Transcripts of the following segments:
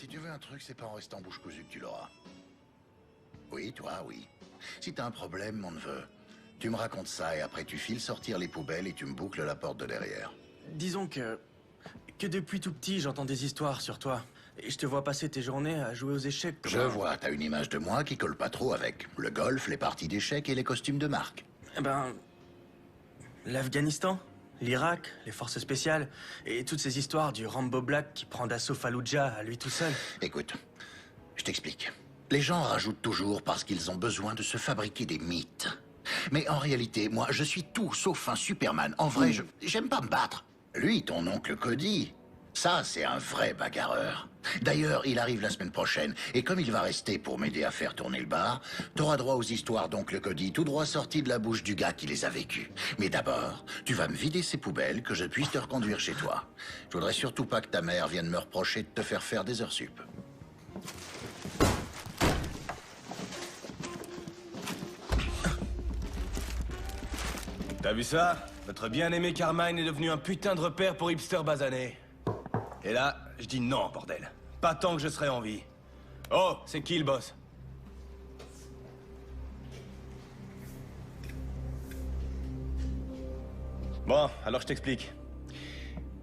Si tu veux un truc, c'est pas en restant bouche cousue que tu l'auras. Oui, toi, oui. Si t'as un problème, mon neveu, tu me racontes ça et après tu files sortir les poubelles et tu me boucles la porte de derrière. Disons que depuis tout petit, j'entends des histoires sur toi. Et je te vois passer tes journées à jouer aux échecs. Je vois, t'as une image de moi qui colle pas trop avec le golf, les parties d'échecs et les costumes de marque. Eh ben... l'Afghanistan, l'Irak, les forces spéciales, et toutes ces histoires du Rambo Black qui prend d'assaut Fallujah à lui tout seul. Écoute, je t'explique. Les gens rajoutent toujours parce qu'ils ont besoin de se fabriquer des mythes. Mais en réalité, moi, je suis tout sauf un Superman. En vrai, j'aime pas me battre. Lui, ton oncle Cody, ça, c'est un vrai bagarreur. D'ailleurs, il arrive la semaine prochaine, et comme il va rester pour m'aider à faire tourner le bar, t'auras droit aux histoires d'oncle Cody, tout droit sorties de la bouche du gars qui les a vécues. Mais d'abord, tu vas me vider ces poubelles, que je puisse te reconduire chez toi. Je voudrais surtout pas que ta mère vienne me reprocher de te faire des heures sup. T'as vu ça? Notre bien-aimé Carmine est devenu un putain de repère pour hipster basané. Et là, je dis non, bordel. Pas tant que je serai en vie. Oh, c'est qui le boss? Bon, alors je t'explique.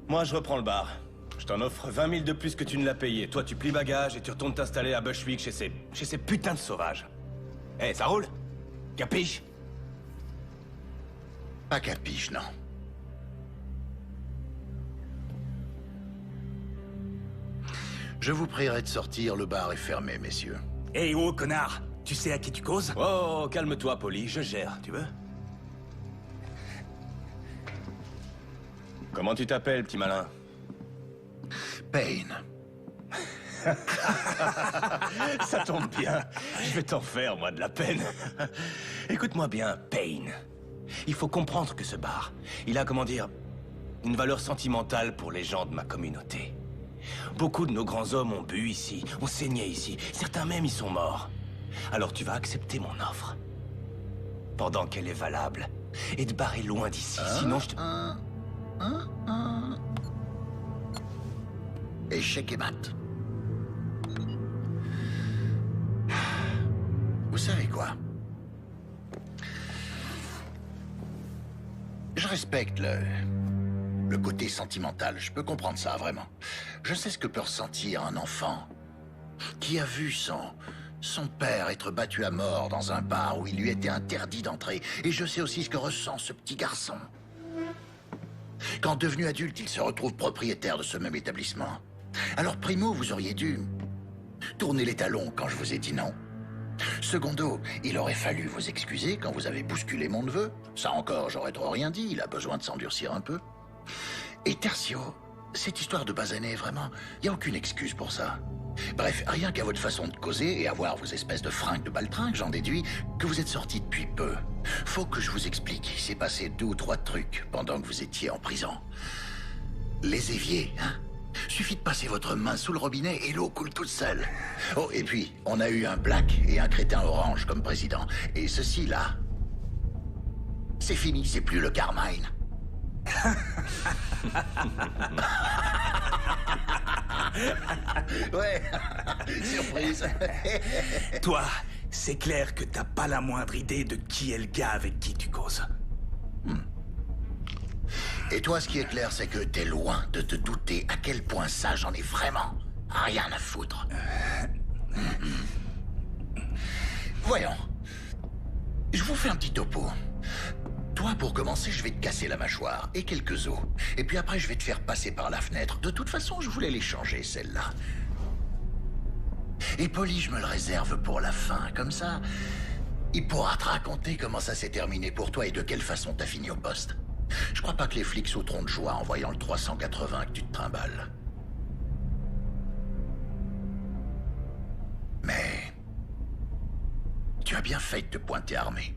Moi, je reprends le bar. Je t'en offre 20 000 de plus que tu ne l'as payé. Toi, tu plies bagages et tu retournes t'installer à Bushwick chez ces putains de sauvages. Eh, ça roule? Capiche? Pas capiche, non. Je vous prierai de sortir, le bar est fermé, messieurs. Hé, oh, connard! Tu sais à qui tu causes? Oh, calme-toi, Polly, je gère, tu veux? Comment tu t'appelles, petit malin? Payne. Ça tombe bien. Je vais t'en faire, moi, de la peine. Écoute-moi bien, Payne. Il faut comprendre que ce bar, il a, comment dire, une valeur sentimentale pour les gens de ma communauté. Beaucoup de nos grands hommes ont bu ici, ont saigné ici. Certains même y sont morts. Alors tu vas accepter mon offre. Pendant qu'elle est valable. Et te barrer loin d'ici, sinon je te... Échec et mat. Vous savez quoi? Je respecte le côté sentimental. Je peux comprendre ça, vraiment. Je sais ce que peut ressentir un enfant qui a vu son père être battu à mort dans un bar où il lui était interdit d'entrer. Et je sais aussi ce que ressent ce petit garçon. Quand devenu adulte, il se retrouve propriétaire de ce même établissement. Alors, primo, vous auriez dû tourner les talons quand je vous ai dit non. Secondo, il aurait fallu vous excuser quand vous avez bousculé mon neveu. Ça encore, j'aurais trop rien dit, il a besoin de s'endurcir un peu. Et tertio, cette histoire de basané, vraiment, il n'y a aucune excuse pour ça. Bref, rien qu'à votre façon de causer et à voir vos espèces de fringues de baltringue, j'en déduis que vous êtes sortis depuis peu. Faut que je vous explique, il s'est passé 2 ou 3 trucs pendant que vous étiez en prison. Les éviers, hein? Suffit de passer votre main sous le robinet et l'eau coule toute seule. Oh, et puis, on a eu un black et un crétin orange comme président. Et ceci, là, c'est fini, c'est plus le Carmine. Ouais, surprise. Toi, c'est clair que t'as pas la moindre idée de qui est le gars avec qui tu causes. Et toi, ce qui est clair, c'est que t'es loin de te douter à quel point ça, j'en ai vraiment rien à foutre. Voyons. Je vous fais un petit topo. Toi, pour commencer, je vais te casser la mâchoire et quelques os. Et puis après, je vais te faire passer par la fenêtre. De toute façon, je voulais les changer, celle-là. Et Polly, je me le réserve pour la fin. Comme ça, il pourra te raconter comment ça s'est terminé pour toi et de quelle façon t'as fini au poste. Je crois pas que les flics sauteront de joie en voyant le 380 que tu te trimbales. Mais... tu as bien fait de te pointer armé.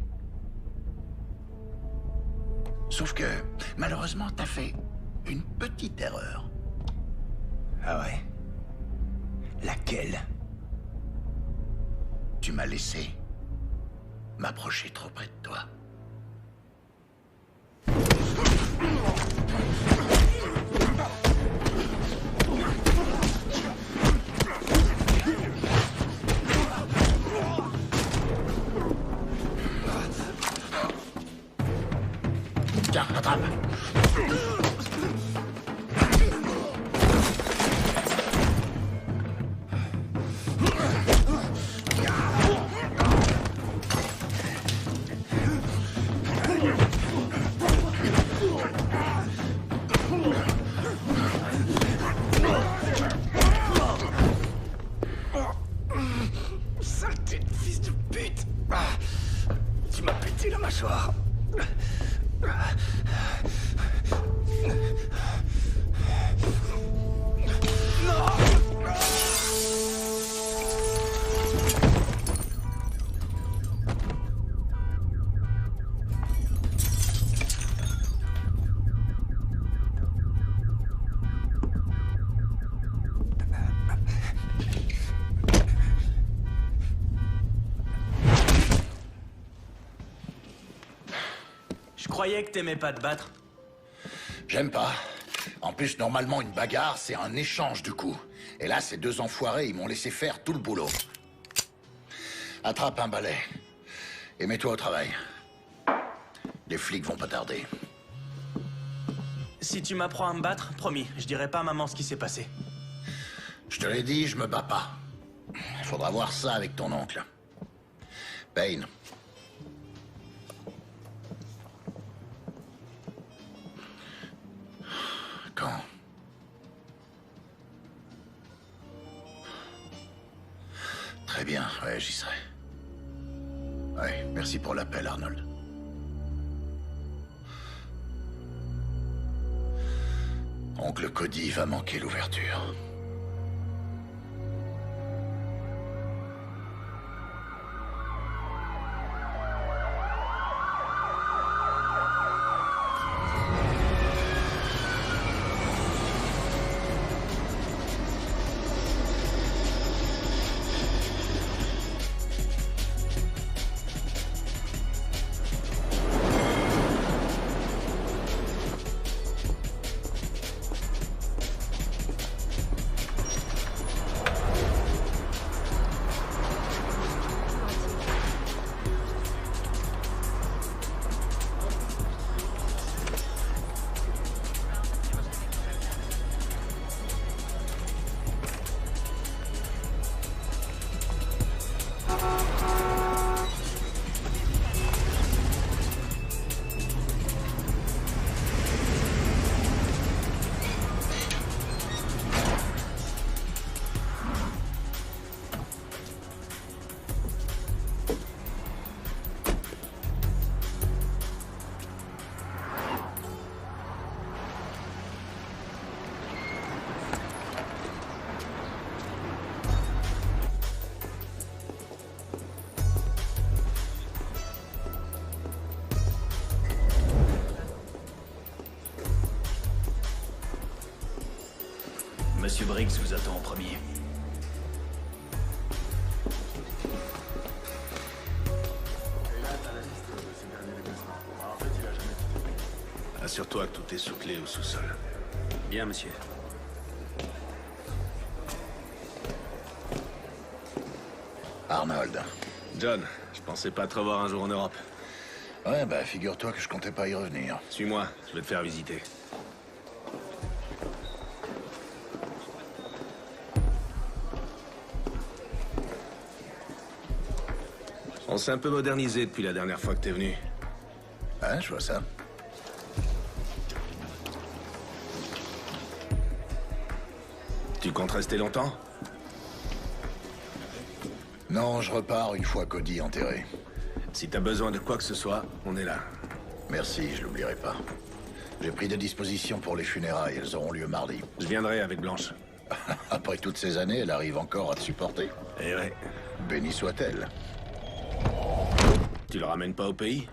Sauf que, malheureusement, t'as fait une petite erreur. Ah ouais? Laquelle? Tu m'as laissé m'approcher trop près de toi. Attrape! Saleté de fils de pute! Tu m'as pété la mâchoire. Je croyais que t'aimais pas te battre. J'aime pas. En plus, normalement, une bagarre, c'est un échange du coup. Et là, ces deux enfoirés, ils m'ont laissé faire tout le boulot. Attrape un balai. Et mets-toi au travail. Les flics vont pas tarder. Si tu m'apprends à me battre, promis, je dirai pas à maman ce qui s'est passé. Je te l'ai dit, je me bats pas. Faudra voir ça avec ton oncle. Payne. Quand? Très bien, ouais, j'y serai. Ouais, merci pour l'appel, Arnold. Oncle Cody va manquer l'ouverture. Monsieur Briggs vous attend en premier. Assure-toi que tout est sous clé au sous-sol. Bien, monsieur. Arnold. John, je pensais pas te revoir un jour en Europe. Ouais, bah figure-toi que je comptais pas y revenir. Suis-moi, je vais te faire visiter. On s'est un peu modernisé depuis la dernière fois que t'es venu. Hein, je vois ça. Tu comptes rester longtemps? Non, je repars une fois Cody enterré. Si t'as besoin de quoi que ce soit, on est là. Merci, je l'oublierai pas. J'ai pris des dispositions pour les funérailles, elles auront lieu mardi. Je viendrai avec Blanche. Après toutes ces années, elle arrive encore à te supporter. Eh ouais. Bénie soit-elle. Tu le ramènes pas au pays?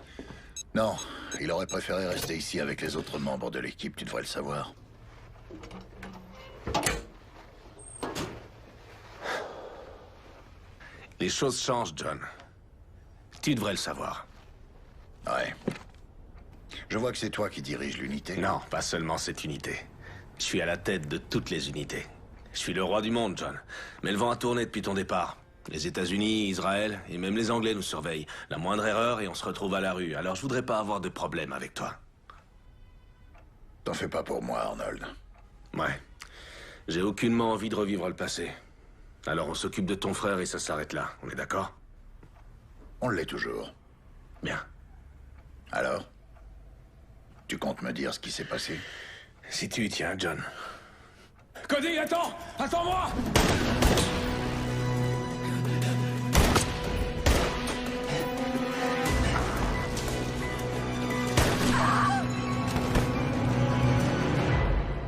Non, il aurait préféré rester ici avec les autres membres de l'équipe, tu devrais le savoir. Les choses changent, John. Tu devrais le savoir. Ouais. Je vois que c'est toi qui diriges l'unité. Non, pas seulement cette unité. Je suis à la tête de toutes les unités. Je suis le roi du monde, John. Mais le vent a tourné depuis ton départ. Les États-Unis, Israël et même les Anglais nous surveillent. La moindre erreur et on se retrouve à la rue. Alors je voudrais pas avoir de problème avec toi. T'en fais pas pour moi, Arnold. Ouais. J'ai aucunement envie de revivre le passé. Alors on s'occupe de ton frère et ça s'arrête là. On est d'accord? On l'est toujours. Bien. Alors? Tu comptes me dire ce qui s'est passé? Si tu y tiens, John. Cody, attends! Attends-moi!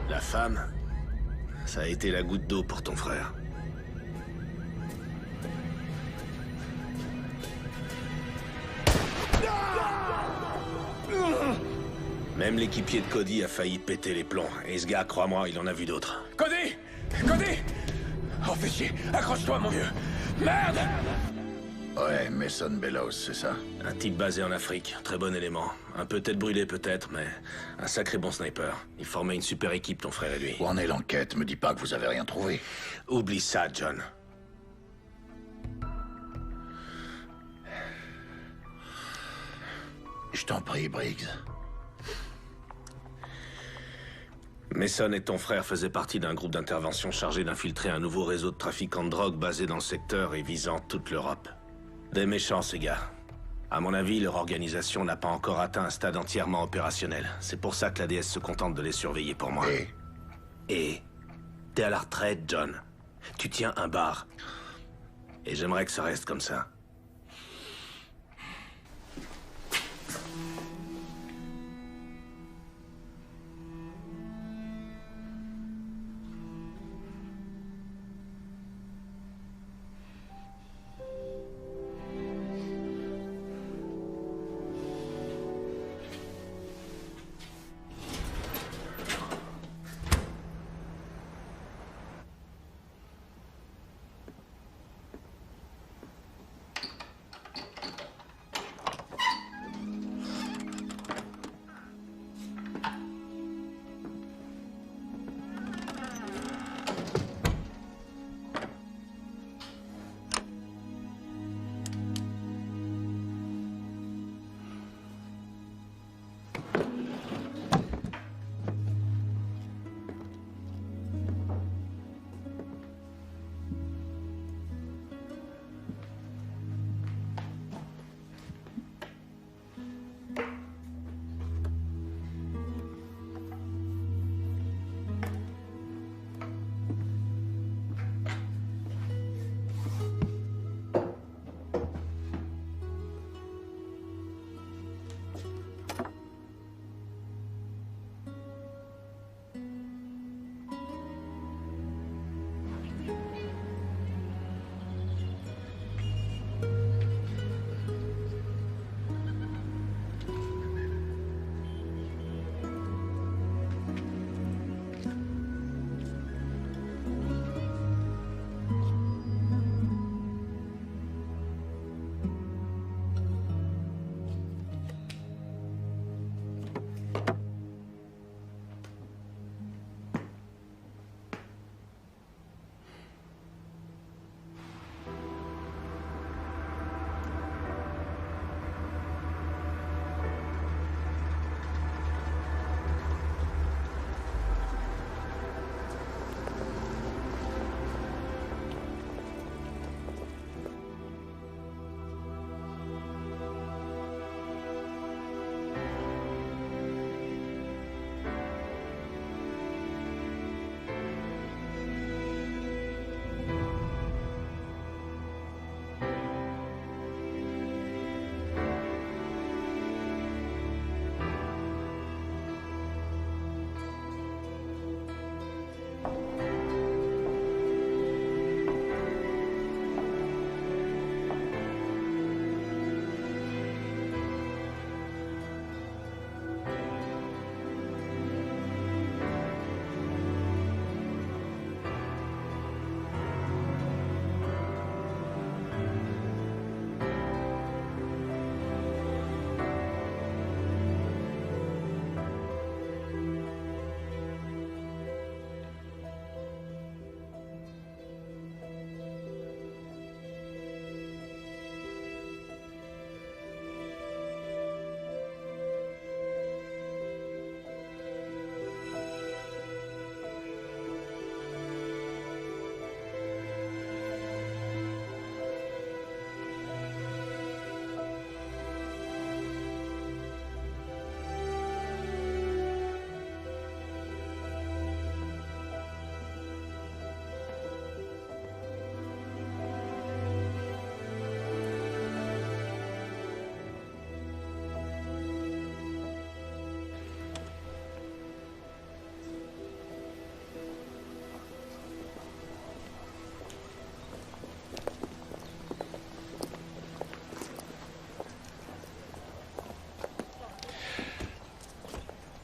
La femme, ça a été la goutte d'eau pour ton frère. Même l'équipier de Cody a failli péter les plombs. Et ce gars, crois-moi, il en a vu d'autres. Cody! Cody! Oh, fais chier! Accroche-toi, mon vieux! Merde! Ouais, Mason Bellows, c'est ça? Un type basé en Afrique, très bon élément. Un peu tête brûlée peut-être, mais un sacré bon sniper. Il formait une super équipe, ton frère et lui. Où en est l'enquête? Me dis pas que vous avez rien trouvé. Oublie ça, John. Je t'en prie, Briggs. Mason et ton frère faisaient partie d'un groupe d'intervention chargé d'infiltrer un nouveau réseau de trafiquants de drogue basé dans le secteur et visant toute l'Europe. Des méchants, ces gars. À mon avis, leur organisation n'a pas encore atteint un stade entièrement opérationnel. C'est pour ça que la DS se contente de les surveiller pour moi. Et t'es à la retraite, John. Tu tiens un bar. Et j'aimerais que ça reste comme ça.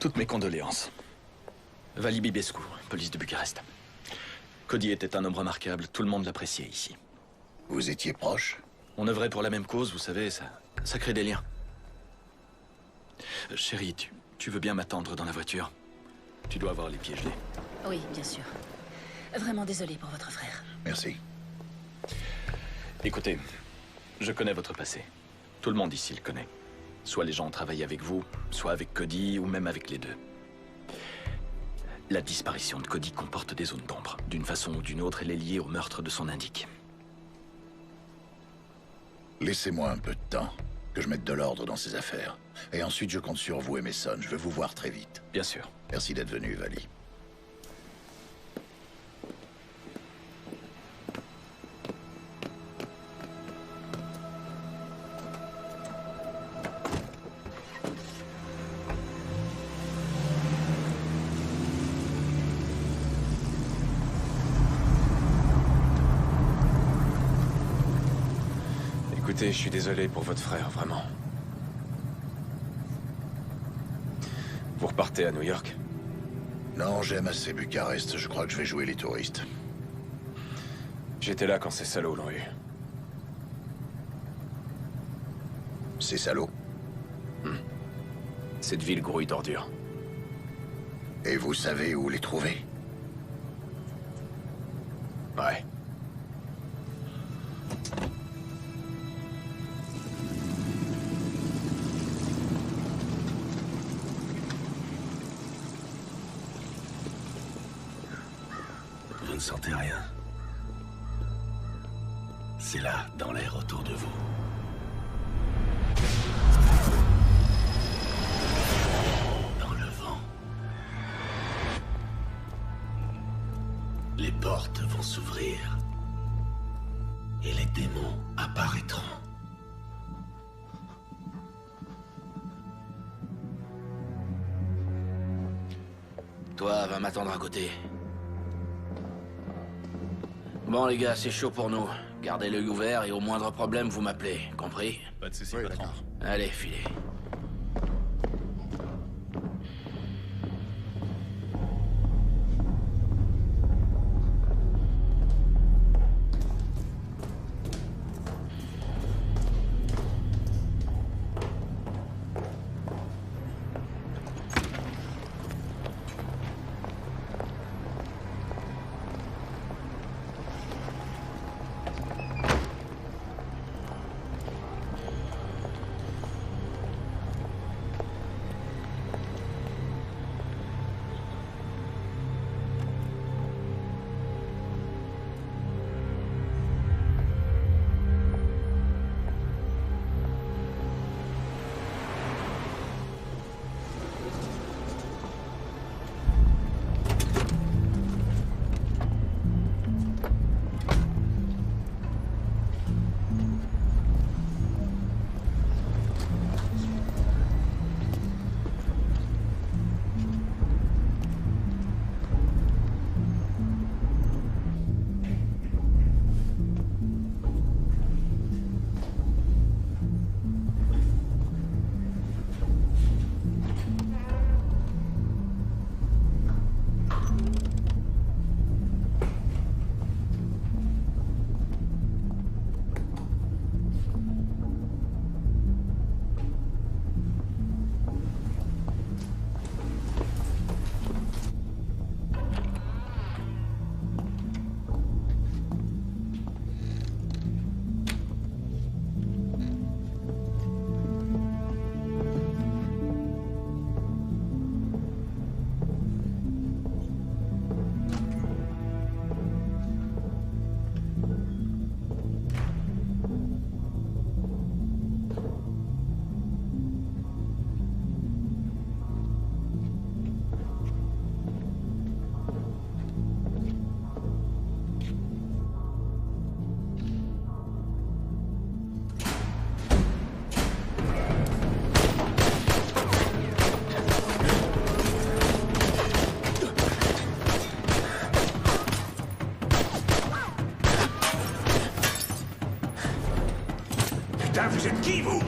Toutes mes condoléances. Vali Bibescu, police de Bucarest. Cody était un homme remarquable, tout le monde l'appréciait ici. Vous étiez proche? On œuvrait pour la même cause, vous savez, ça crée des liens. Chérie, tu veux bien m'attendre dans la voiture? Tu dois avoir les pieds gelés. Oui, bien sûr. Vraiment désolé pour votre frère. Merci. Écoutez, je connais votre passé. Tout le monde ici le connaît. Soit les gens ont travaillé avec vous, soit avec Cody, ou même avec les deux. La disparition de Cody comporte des zones d'ombre. D'une façon ou d'une autre, elle est liée au meurtre de son indique. Laissez-moi un peu de temps, que je mette de l'ordre dans ces affaires. Et ensuite, je compte sur vous et Mason. Je veux vous voir très vite. Bien sûr. Merci d'être venu, Vali. Écoutez, je suis désolé pour votre frère, vraiment. Vous repartez à New York? Non, j'aime assez Bucarest. Je crois que je vais jouer les touristes. J'étais là quand ces salauds l'ont eu. Ces salauds? Cette ville grouille d'ordures. Et vous savez où les trouver? Ouais. Vous ne sentez rien? C'est là, dans l'air autour de vous. Dans le vent. Les portes vont s'ouvrir. Et les démons apparaîtront. Toi, va m'attendre à côté. Bon les gars, c'est chaud pour nous. Gardez l'œil ouvert et au moindre problème, vous m'appelez. Compris? Pas de soucis, patron. Allez, filez. Putain, vous êtes qui, vous?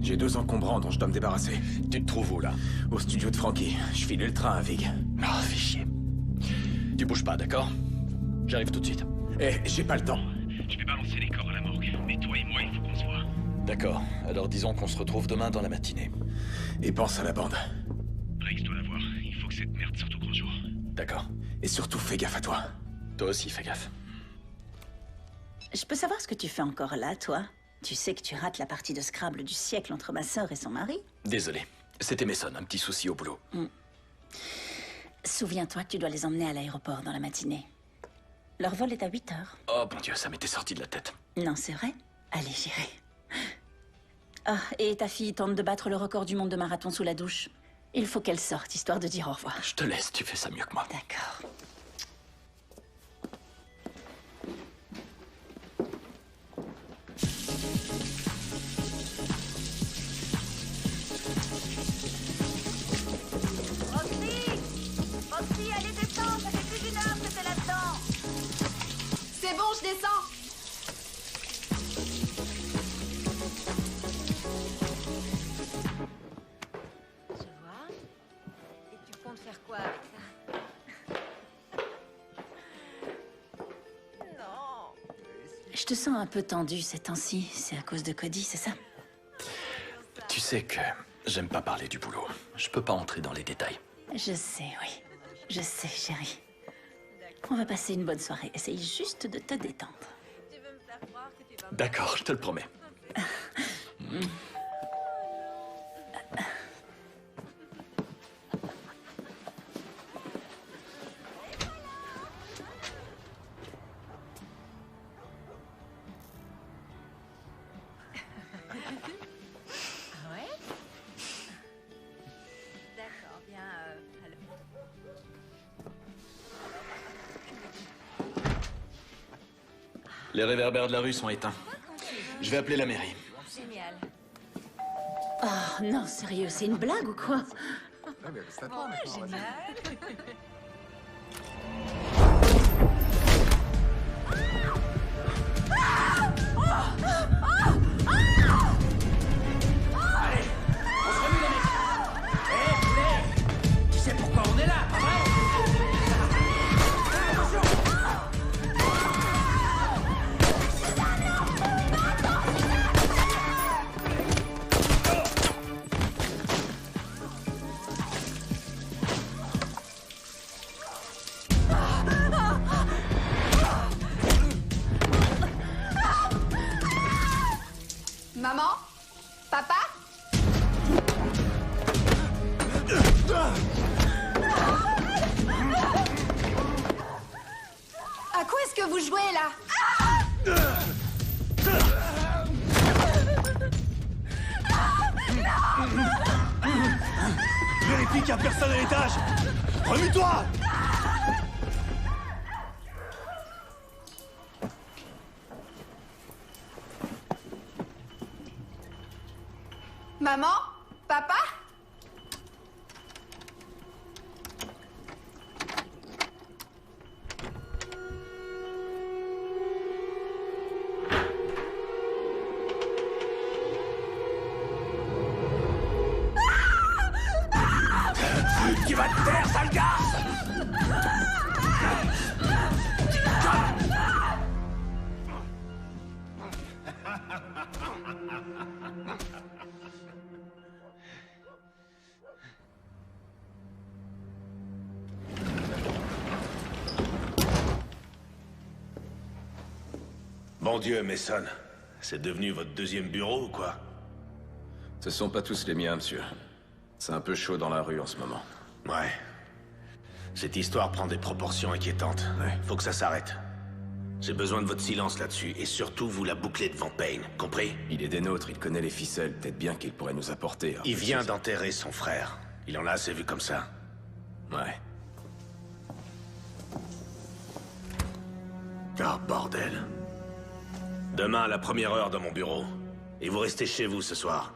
J'ai 2 encombrants dont je dois me débarrasser. Tu te trouves où, là? Au studio de Frankie. Je file le train à Vig. Ah, fais chier. Tu bouges pas, d'accord? J'arrive tout de suite. Eh, j'ai pas le temps. Je vais balancer les corps à la morgue. Mais toi et moi, il faut qu'on se voit. D'accord, alors disons qu'on se retrouve demain dans la matinée. Et pense à la bande. Briggs doit la voir. Il faut que cette merde sorte au grand jour. D'accord. Et surtout, fais gaffe à toi. Toi aussi, fais gaffe. Je peux savoir ce que tu fais encore là, toi? Tu sais que tu rates la partie de Scrabble du siècle entre ma sœur et son mari? Désolé. C'était Mason, un petit souci au boulot. Souviens-toi que tu dois les emmener à l'aéroport dans la matinée. Leur vol est à 8 heures. Oh mon Dieu, ça m'était sorti de la tête. Non, c'est vrai? Allez, j'irai. Ah, et ta fille tente de battre le record du monde de marathon sous la douche. Il faut qu'elle sorte, histoire de dire au revoir. Je te laisse, tu fais ça mieux que moi. D'accord. Roxy, allez, descends, ça fait plus d'1 heure que t'es là-dedans. C'est bon, je descends. Je vois. Et tu comptes faire quoi avec ça? Non. Je te sens un peu tendu ces temps-ci. C'est à cause de Cody, c'est ça? Tu sais que j'aime pas parler du boulot. Je peux pas entrer dans les détails. Je sais, oui. Je sais, chérie. On va passer une bonne soirée. Essaye juste de te détendre. Tu veux me faire croire que tu vas... D'accord, je te le promets. Ah ouais? D'accord, bien, alors... Les réverbères de la rue sont éteints. Je vais appeler la mairie. Génial. Oh non, sérieux, c'est une blague ou quoi? Génial. Tu sais pourquoi on est là, pas vrai? Maman? Papa? À quoi est-ce que vous jouez là? Vérifie qu'il n'y a personne à l'étage. Remue-toi. Maman? Papa? Tu vas te taire, sale garce! Bon Dieu, Mason. C'est devenu votre 2e bureau ou quoi? Ce sont pas tous les miens, monsieur. C'est un peu chaud dans la rue en ce moment. Ouais. Cette histoire prend des proportions inquiétantes. Ouais. Faut que ça s'arrête. J'ai besoin de votre silence là-dessus, et surtout vous la bouclez devant Payne, compris? Il est des nôtres, il connaît les ficelles. Peut-être bien qu'il pourrait nous apporter. Il vient d'enterrer son frère. Il en a assez vu comme ça. Ouais. Ah, bordel. Demain à la 1re heure dans mon bureau. Et vous restez chez vous ce soir.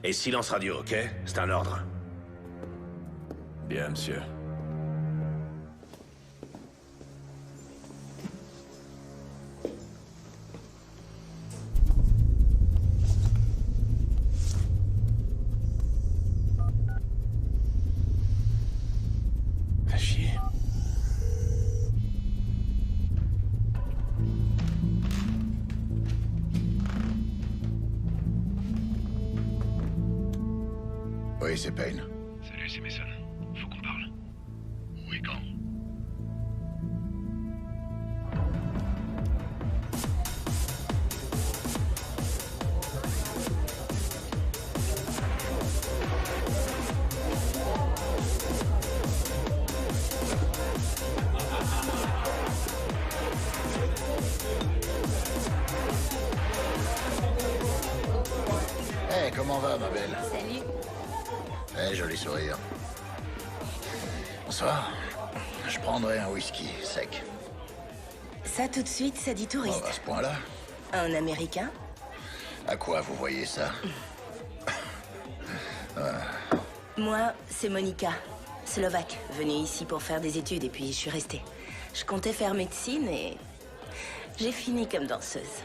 Et silence radio, ok? C'est un ordre. Bien, monsieur. Oui, c'est Payne. Salut, c'est Mason. Faut qu'on parle. Où et quand? Hey, comment va, ma belle? Salut. Joli sourire. Bonsoir. Je prendrai un whisky sec. Ça, tout de suite, ça dit touriste. Oh, à ce point-là? Un Américain? À quoi vous voyez ça? Moi, c'est Monica, slovaque, venue ici pour faire des études et puis je suis restée. Je comptais faire médecine et j'ai fini comme danseuse.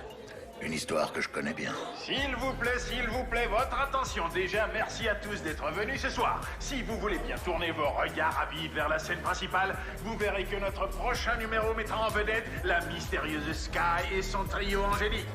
Une histoire que je connais bien. S'il vous plaît, votre attention. Déjà, merci à tous d'être venus ce soir. Si vous voulez bien tourner vos regards avides vers la scène principale, vous verrez que notre prochain numéro mettra en vedette la mystérieuse Sky et son trio angélique.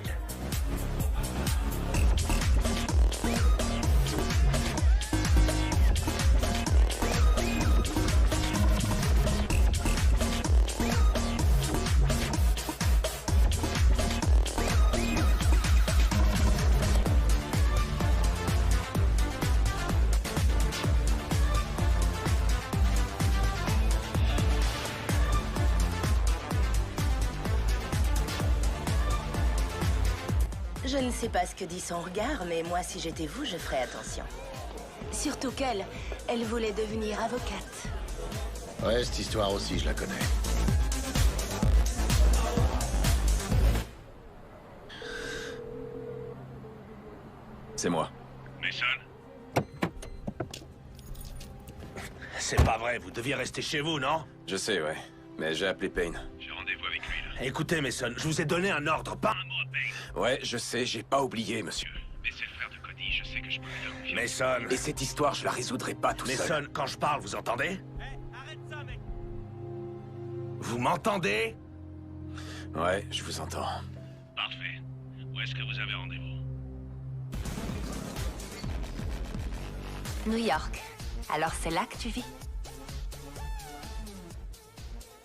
Je ne sais pas ce que dit son regard, mais moi, si j'étais vous, je ferais attention. Surtout qu'elle, elle voulait devenir avocate. Ouais, cette histoire aussi, je la connais. C'est moi. Mason? C'est pas vrai, vous deviez rester chez vous, non? Je sais, ouais. Mais j'ai appelé Payne. J'ai rendez-vous avec lui, là. Écoutez, Mason, je vous ai donné un ordre, pas... Un mot à Payne. Ouais, je sais, j'ai pas oublié, monsieur. Mais c'est le frère de Cody, je sais que je peux lui faire confiance. Mason... Et cette histoire, je la résoudrai pas tout seul. Mason, quand je parle, vous entendez? Arrête ça, mec! Vous m'entendez? Ouais, je vous entends. Parfait. Où est-ce que vous avez rendez-vous? New York. Alors c'est là que tu vis?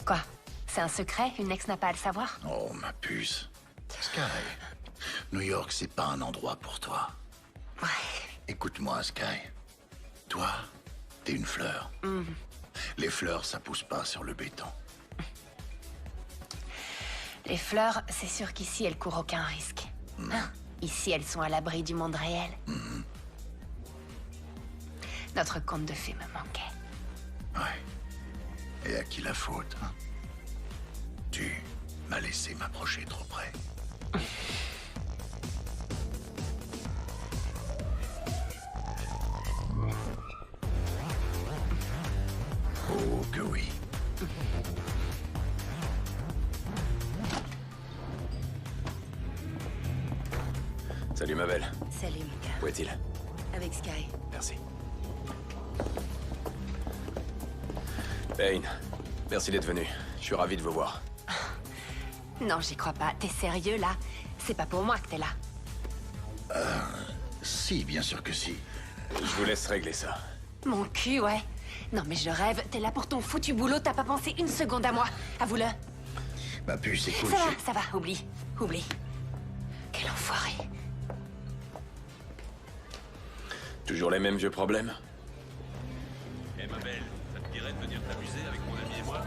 Quoi? C'est un secret? Une ex n'a pas à le savoir? Oh, ma puce. Sky, New York, c'est pas un endroit pour toi. Ouais. Écoute-moi, Sky. Toi, t'es une fleur. Les fleurs, ça pousse pas sur le béton. Les fleurs, c'est sûr qu'ici, elles courent aucun risque. Hein? Ici, elles sont à l'abri du monde réel. Notre conte de fées me manquait. Ouais. Et à qui la faute, hein? Tu m'as laissé m'approcher trop près. Oh, que oui. Salut, ma belle. Salut, Mika. Où est-il? Avec Sky. Merci. Payne, merci d'être venu. Je suis ravi de vous voir. Non, j'y crois pas. T'es sérieux, là? C'est pas pour moi que t'es là. Si, bien sûr que si. Je vous laisse régler ça. Mon cul, ouais. Non, mais je rêve. T'es là pour ton foutu boulot. T'as pas pensé une seconde à moi. Avoue-le. Ma puce, écoute. Ça va. Oublie. Oublie. Quel enfoiré. Toujours les mêmes vieux problèmes? Eh, ma belle, ça te dirait de venir t'amuser avec mon ami et moi?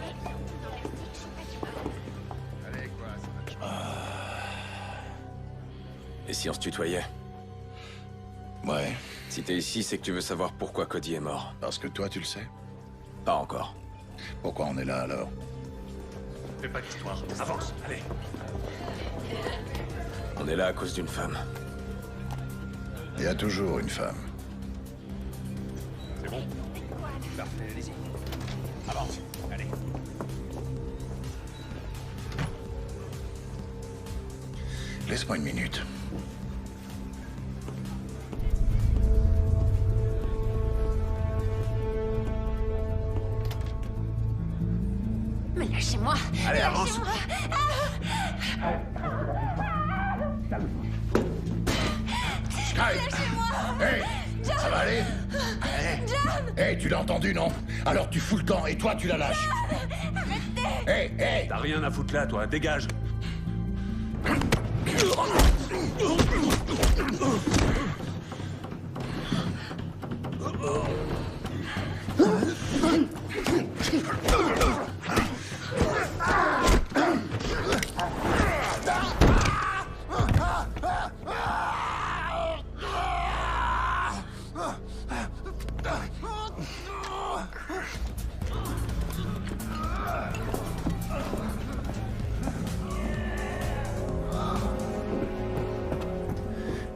Allez, quoi, ça marche. Et si on se tutoyait? Ouais. Si t'es ici, c'est que tu veux savoir pourquoi Cody est mort. Parce que toi, tu le sais. Pas encore. Pourquoi on est là, alors? Fais pas d'histoire. Avance, allez. On est là à cause d'une femme. Il y a toujours une femme. C'est bon? Parfait, allez-y. Avance, allez. Laisse-moi une minute. Mais lâchez-moi. Allez, avance. Sky! Hey! Ça va aller? Allez! Hé, tu l'as entendu, non? Alors tu fous le camp et toi tu la lâches. Hé, hé! T'as rien à foutre là, toi, dégage.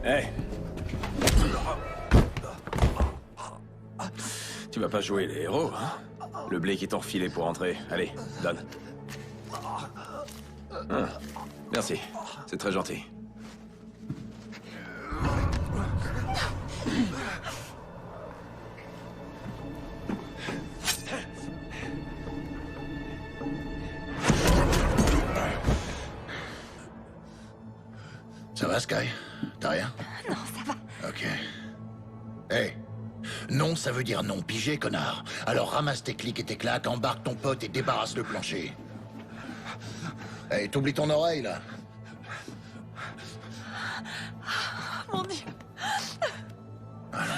Hey. Tu vas pas jouer les héros, hein? Le blé qui t'ont refilé pour entrer. Allez, donne. Merci, c'est très gentil. Ça va, Sky? T'as rien? Non, ça va. Ok. Hé! Non, ça veut dire non, pigé, connard. Alors ramasse tes clics et tes claques, embarque ton pote et débarrasse le plancher. Hé, t'oublies ton oreille, là? Mon Dieu. Alors,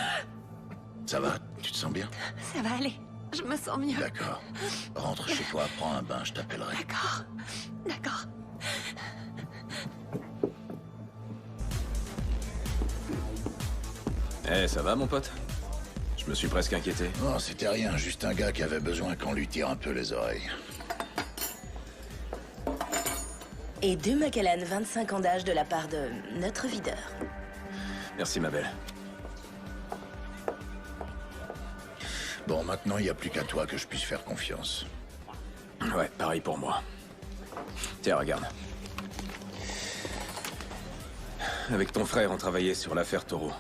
ça va? Tu te sens bien? Ça va aller. Je me sens mieux. D'accord. Rentre chez toi, prends un bain, je t'appellerai. D'accord. D'accord. Eh, ça va, mon pote? Je me suis presque inquiété. Non, c'était rien, juste un gars qui avait besoin qu'on lui tire un peu les oreilles. Et 2 Macallan, 25 ans d'âge de la part de notre videur. Merci, ma belle. Bon, maintenant, il n'y a plus qu'à toi que je puisse faire confiance. Ouais, pareil pour moi. Tiens, regarde. Avec ton frère, on travaillait sur l'affaire Taureau.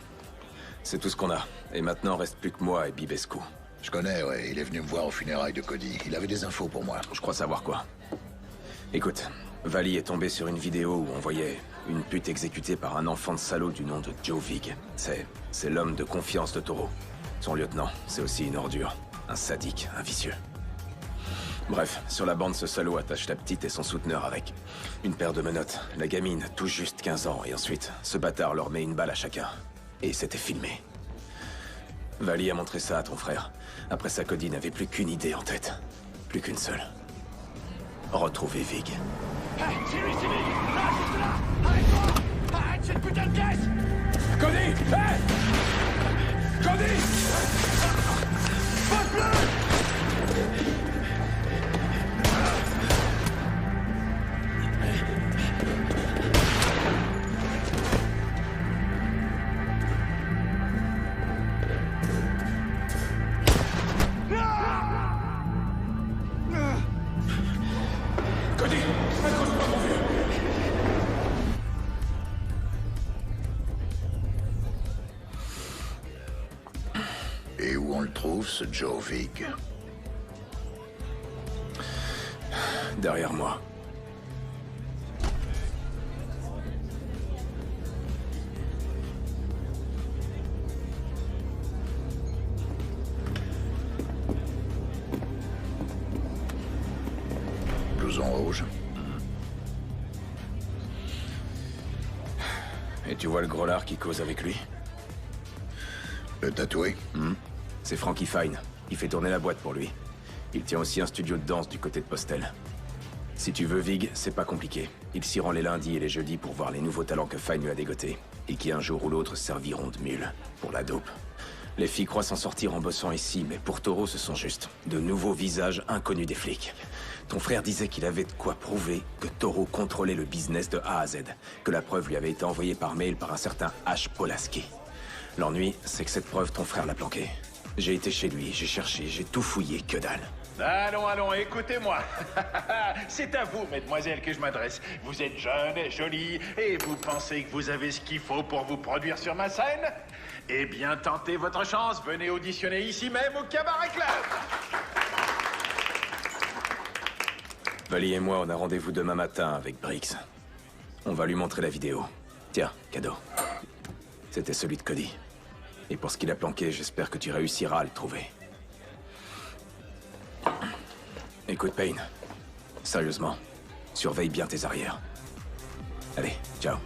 C'est tout ce qu'on a. Et maintenant, reste plus que moi et Bibescu. Je connais, ouais. Il est venu me voir aux funérailles de Cody. Il avait des infos pour moi. Je crois savoir quoi. Écoute, Vali est tombé sur une vidéo où on voyait une pute exécutée par un enfant de salaud du nom de Joe Vig. C'est l'homme de confiance de Taureau. Son lieutenant, c'est aussi une ordure. Un sadique, un vicieux. Bref, sur la bande, ce salaud attache la petite et son souteneur avec une paire de menottes. La gamine, tout juste 15 ans. Et ensuite, ce bâtard leur met une balle à chacun. Et c'était filmé. Vali a montré ça à ton frère. Après ça, Cody n'avait plus qu'une idée en tête. Plus qu'une seule. Retrouver Vig. Hey, Siri, Siri! Là, juste là! Arrête-toi! Arrête cette putain de caisse! Cody! Hey! Cody! Pas bleu! Et où on le trouve, ce Joe Vig? Derrière moi. Blouson rouge. Et tu vois le gros lard qui cause avec lui? Le tatoué? C'est Frankie Fine. Il fait tourner la boîte pour lui. Il tient aussi un studio de danse du côté de Postel. Si tu veux Vig, c'est pas compliqué. Il s'y rend les lundis et les jeudis pour voir les nouveaux talents que Fine lui a dégotés. Et qui un jour ou l'autre serviront de mule pour la dope. Les filles croient s'en sortir en bossant ici, mais pour Taureau, ce sont juste de nouveaux visages inconnus des flics. Ton frère disait qu'il avait de quoi prouver que Taureau contrôlait le business de A à Z. Que la preuve lui avait été envoyée par mail par un certain H. Polaski. L'ennui, c'est que cette preuve, ton frère l'a planquée. J'ai été chez lui, j'ai cherché, j'ai tout fouillé, que dalle. Allons, allons, écoutez-moi. C'est à vous, mesdemoiselles, que je m'adresse. Vous êtes jeune, jolie, et vous pensez que vous avez ce qu'il faut pour vous produire sur ma scène? Eh bien, tentez votre chance. Venez auditionner ici même au Cabaret Club. Vali et moi, on a rendez-vous demain matin avec Briggs. On va lui montrer la vidéo. Tiens, cadeau. C'était celui de Cody. Et pour ce qu'il a planqué, j'espère que tu réussiras à le trouver. Écoute, Payne. Sérieusement, surveille bien tes arrières. Allez, ciao.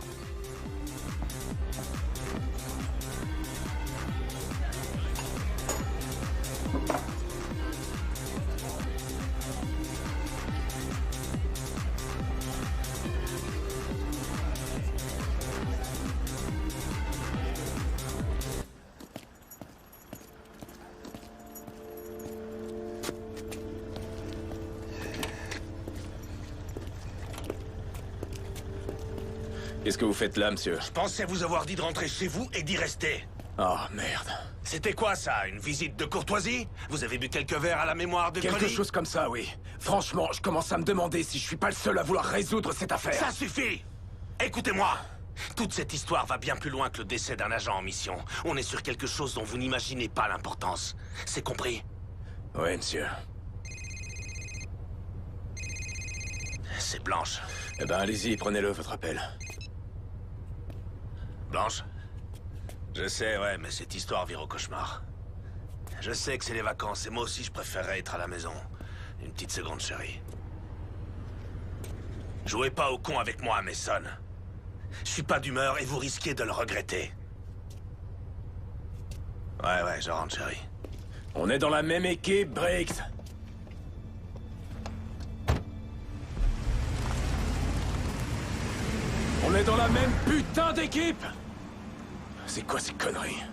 Qu'est-ce que vous faites là, monsieur? Je pensais vous avoir dit de rentrer chez vous et d'y rester. Oh, merde. C'était quoi, ça? Une visite de courtoisie? Vous avez bu quelques verres à la mémoire de Quelque Cody? chose comme ça, oui. Franchement, je commence à me demander si je suis pas le seul à vouloir résoudre cette affaire. Ça suffit! Écoutez-moi! Toute cette histoire va bien plus loin que le décès d'un agent en mission. On est sur quelque chose dont vous n'imaginez pas l'importance. C'est compris? Oui, monsieur. C'est Blanche. Eh ben, allez-y, prenez-le, votre appel. Blanche? Je sais, ouais, mais cette histoire vire au cauchemar. Je sais que c'est les vacances, et moi aussi je préférerais être à la maison. Une petite seconde, chérie. Jouez pas au con avec moi, Mason. Je suis pas d'humeur et vous risquez de le regretter. Ouais, je rentre, chérie. On est dans la même équipe, Briggs. On est dans la même putain d'équipe! C'est quoi ces conneries?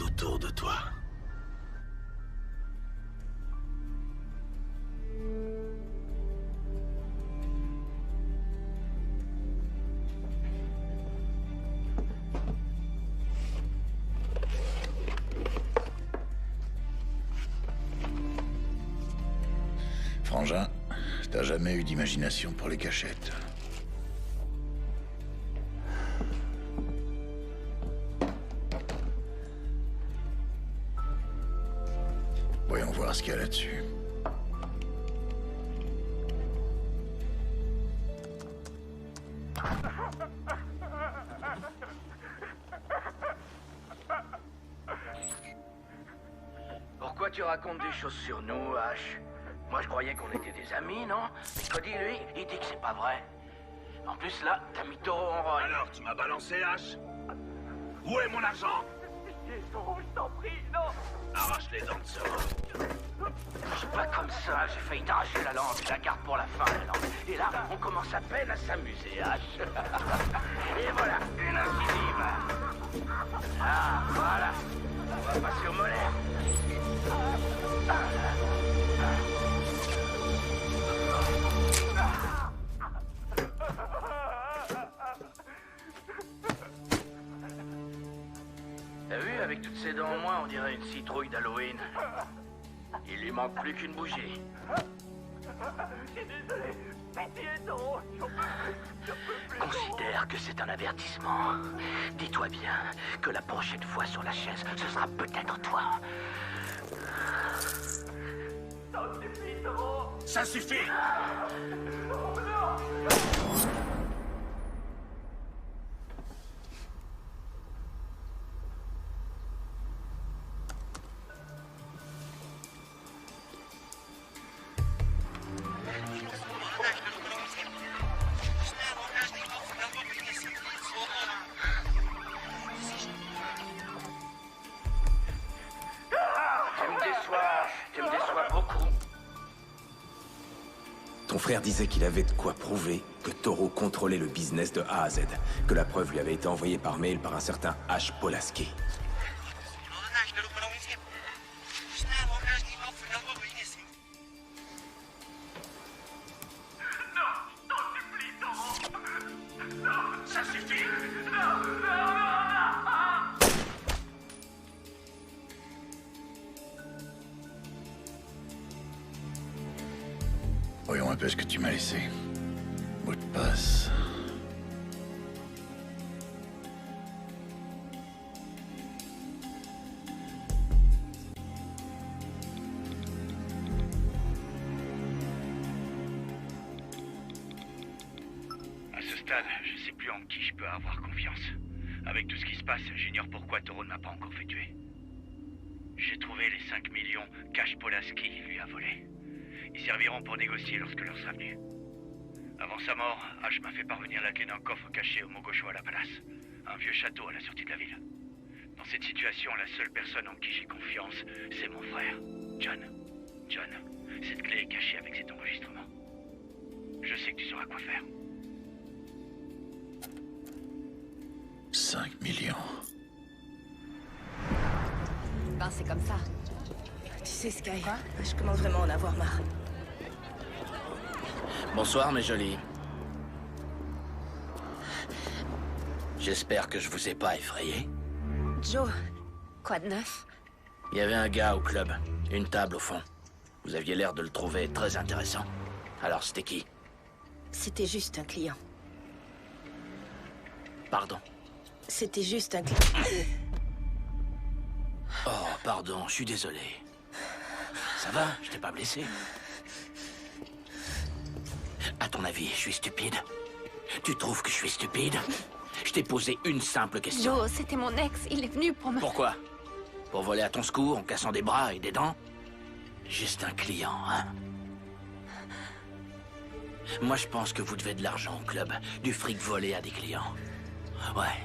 Autour de toi. Frangin, t'as jamais eu d'imagination pour les cachettes. Voyons voir ce qu'il y a là-dessus. Pourquoi tu racontes des choses sur nous, Ash? Moi, je croyais qu'on était des amis, non? Mais Cody, lui, il dit que c'est pas vrai. En plus, là, t'as mis Toro en rogne. Alors, tu m'as balancé, H? Où est mon argent? Toro, je t'en prie, non! Arrache les dents de ce Je suis pas comme ça, j'ai failli t'arracher la lampe, je la garde pour la fin, la lampe. Et là, on commence à peine à s'amuser, H. Et voilà, une incisive. Ah, voilà. On va passer au molaire. T'as vu, avec toutes ses dents en moins, on dirait une citrouille d'Halloween. Il lui manque plus qu'une bougie. Je suis désolé. Pitié, Toro. Considère que c'est un avertissement. Dis-toi bien que la prochaine fois sur la chaise, ce sera peut-être toi. Ça suffit! Oh non! Tu me déçois beaucoup. Ton frère disait qu'il avait de quoi prouver que Toro contrôlait le business de A à Z, que la preuve lui avait été envoyée par mail par un certain H. Polaski. Voyons un peu ce que tu m'as laissé. Mot de passe. À ce stade, je sais plus en qui je peux avoir confiance. Avec tout ce qui se passe, j'ignore pourquoi Toro ne m'a pas encore fait tuer. J'ai trouvé les 5 millions qu'H. Polaski lui a volés. Ils serviront pour négocier lorsque l'heure sera venue. Avant sa mort, H m'a fait parvenir la clé d'un coffre caché au Mogosho à la Palace, un vieux château à la sortie de la ville. Dans cette situation, la seule personne en qui j'ai confiance, c'est mon frère, John. John, cette clé est cachée avec cet enregistrement. Je sais que tu sauras quoi faire. 5 millions. Ben, c'est comme ça. Tu sais, Sky, je commence vraiment à en avoir marre. Bonsoir, mes jolis. J'espère que je vous ai pas effrayé. Joe, quoi de neuf? Il y avait un gars au club, une table au fond. Vous aviez l'air de le trouver très intéressant. Alors, c'était qui? C'était juste un client. Pardon. C'était juste un client. Oh, pardon, je suis désolé. Ça va? Je t'ai pas blessé? À ton avis, je suis stupide? Tu trouves que je suis stupide? Je t'ai posé une simple question. Joe, c'était mon ex. Il est venu pour me... Pourquoi? Pour voler à ton secours en cassant des bras et des dents? Juste un client, hein? Moi, je pense que vous devez de l'argent au club. Du fric volé à des clients. Ouais.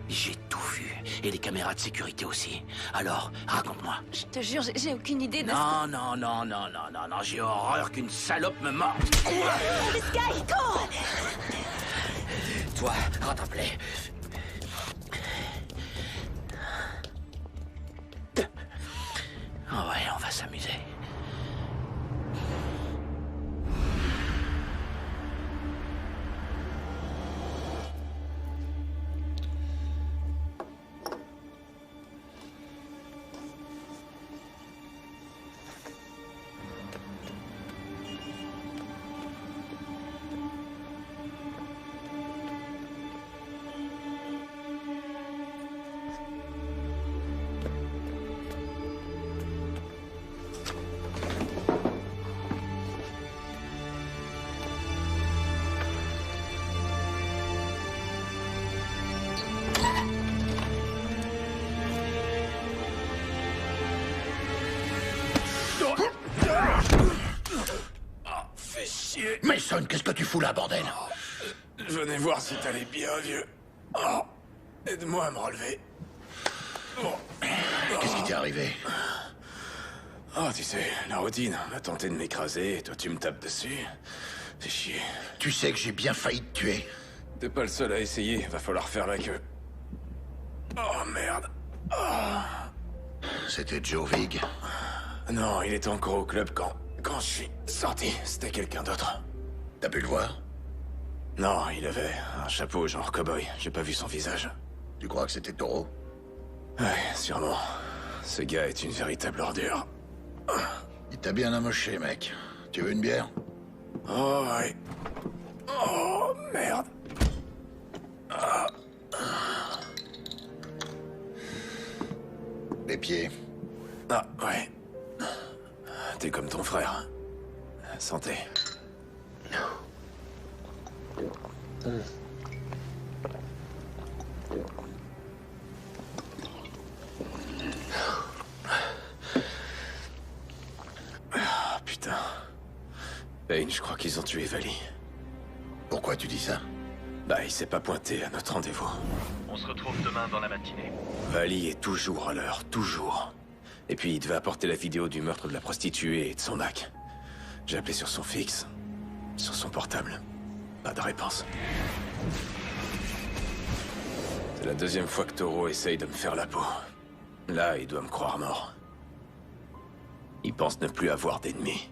J'ai tout vu. Et les caméras de sécurité aussi. Alors, raconte-moi. Je te jure, j'ai aucune idée de... Non, non, non, non, non, non, non. J'ai horreur qu'une salope me morde. Sky, cours! Toi, rattrape-les. Oh ouais, on va s'amuser. Mason, qu'est-ce que tu fous là, bordel? Je venais voir si t'allais bien, vieux. Oh, aide-moi à me relever. Qu'est-ce qui t'est arrivé? Oh, tu sais, la routine. On a tenté de m'écraser, et toi tu me tapes dessus. Fais chier. Tu sais que j'ai bien failli te tuer. T'es pas le seul à essayer, va falloir faire la queue. Oh, merde. C'était Joe Vig? Non, il était encore au club quand je suis sorti. C'était quelqu'un d'autre. T'as pu le voir? Non, il avait un chapeau genre cow-boy. J'ai pas vu son visage. Tu crois que c'était Toro? Ouais, sûrement. Ce gars est une véritable ordure. Il t'a bien amoché, mec. Tu veux une bière? Oh, ouais. Oh, merde. Les pieds. Ah, ouais. t'es comme ton frère. Santé. Ah, putain. Payne, je crois qu'ils ont tué Vali. Pourquoi tu dis ça? Bah, il s'est pas pointé à notre rendez-vous. On se retrouve demain dans la matinée. Vali est toujours à l'heure, toujours. Et puis, il devait apporter la vidéo du meurtre de la prostituée et de son Mac. J'ai appelé sur son fixe, sur son portable. Pas de réponse. C'est la deuxième fois que Toro essaye de me faire la peau. Là, il doit me croire mort. Il pense ne plus avoir d'ennemis.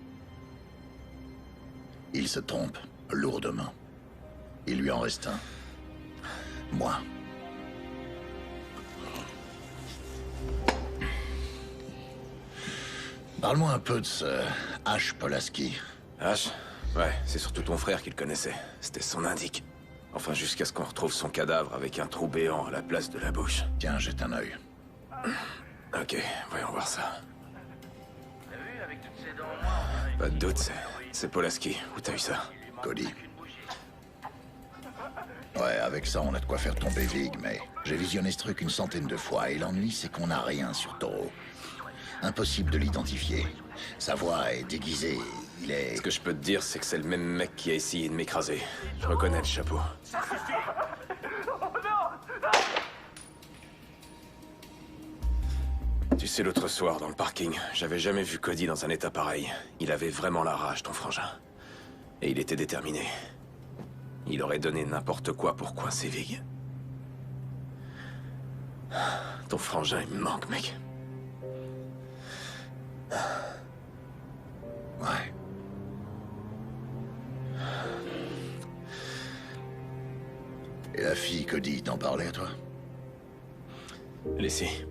Il se trompe, lourdement. Il lui en reste un. Moi. Parle-moi un peu de ce H. Polaski. H? Ouais, c'est surtout ton frère qui le connaissait. C'était son indique. Enfin, jusqu'à ce qu'on retrouve son cadavre avec un trou béant à la place de la bouche. Tiens, jette un œil. Ok, voyons voir ça. Pas de doute, c'est Polaski. Où t'as eu ça? Cody. Ouais, avec ça, on a de quoi faire tomber Vig, mais j'ai visionné ce truc une centaine de fois, et l'ennui, c'est qu'on n'a rien sur Toro. Impossible de l'identifier. Sa voix est déguisée, il est... Ce que je peux te dire, c'est que c'est le même mec qui a essayé de m'écraser. Je reconnais le chapeau. Tu sais, l'autre soir, dans le parking, j'avais jamais vu Cody dans un état pareil. Il avait vraiment la rage, ton frangin. Et il était déterminé. Il aurait donné n'importe quoi pour coincer Vig. Ton frangin, il me manque, mec. Ouais. Et la fille, Cody, t'en parlait à toi? Leslie.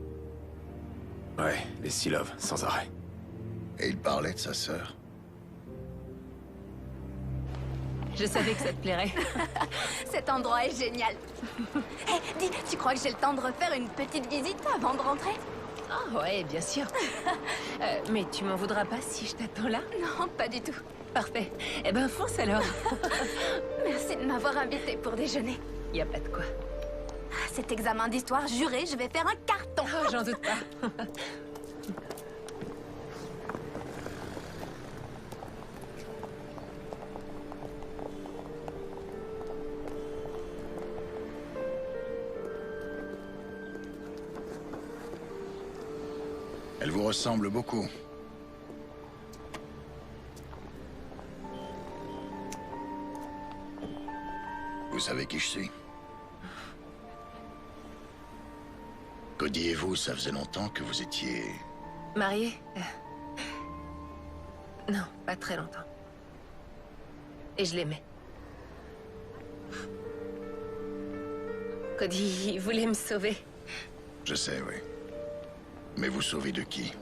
Ouais, Leslie Love, sans arrêt. Et il parlait de sa sœur? Je savais que ça te plairait. Cet endroit est génial. Hé, dis, tu crois que j'ai le temps de refaire une petite visite avant de rentrer? Ah ouais, bien sûr. Mais tu m'en voudras pas si je t'attends là? Non, pas du tout. Parfait. Eh ben, fonce alors. Merci de m'avoir invité pour déjeuner. Y a pas de quoi. Cet examen d'histoire, juré, je vais faire un carton. Oh, j'en doute pas. Elle vous ressemble beaucoup. Vous savez qui je suis? Cody et vous, ça faisait longtemps que vous étiez... Mariée? Non, pas très longtemps. Et je l'aimais. Cody, il voulait me sauver. Je sais, oui. Mais vous sauvez de qui?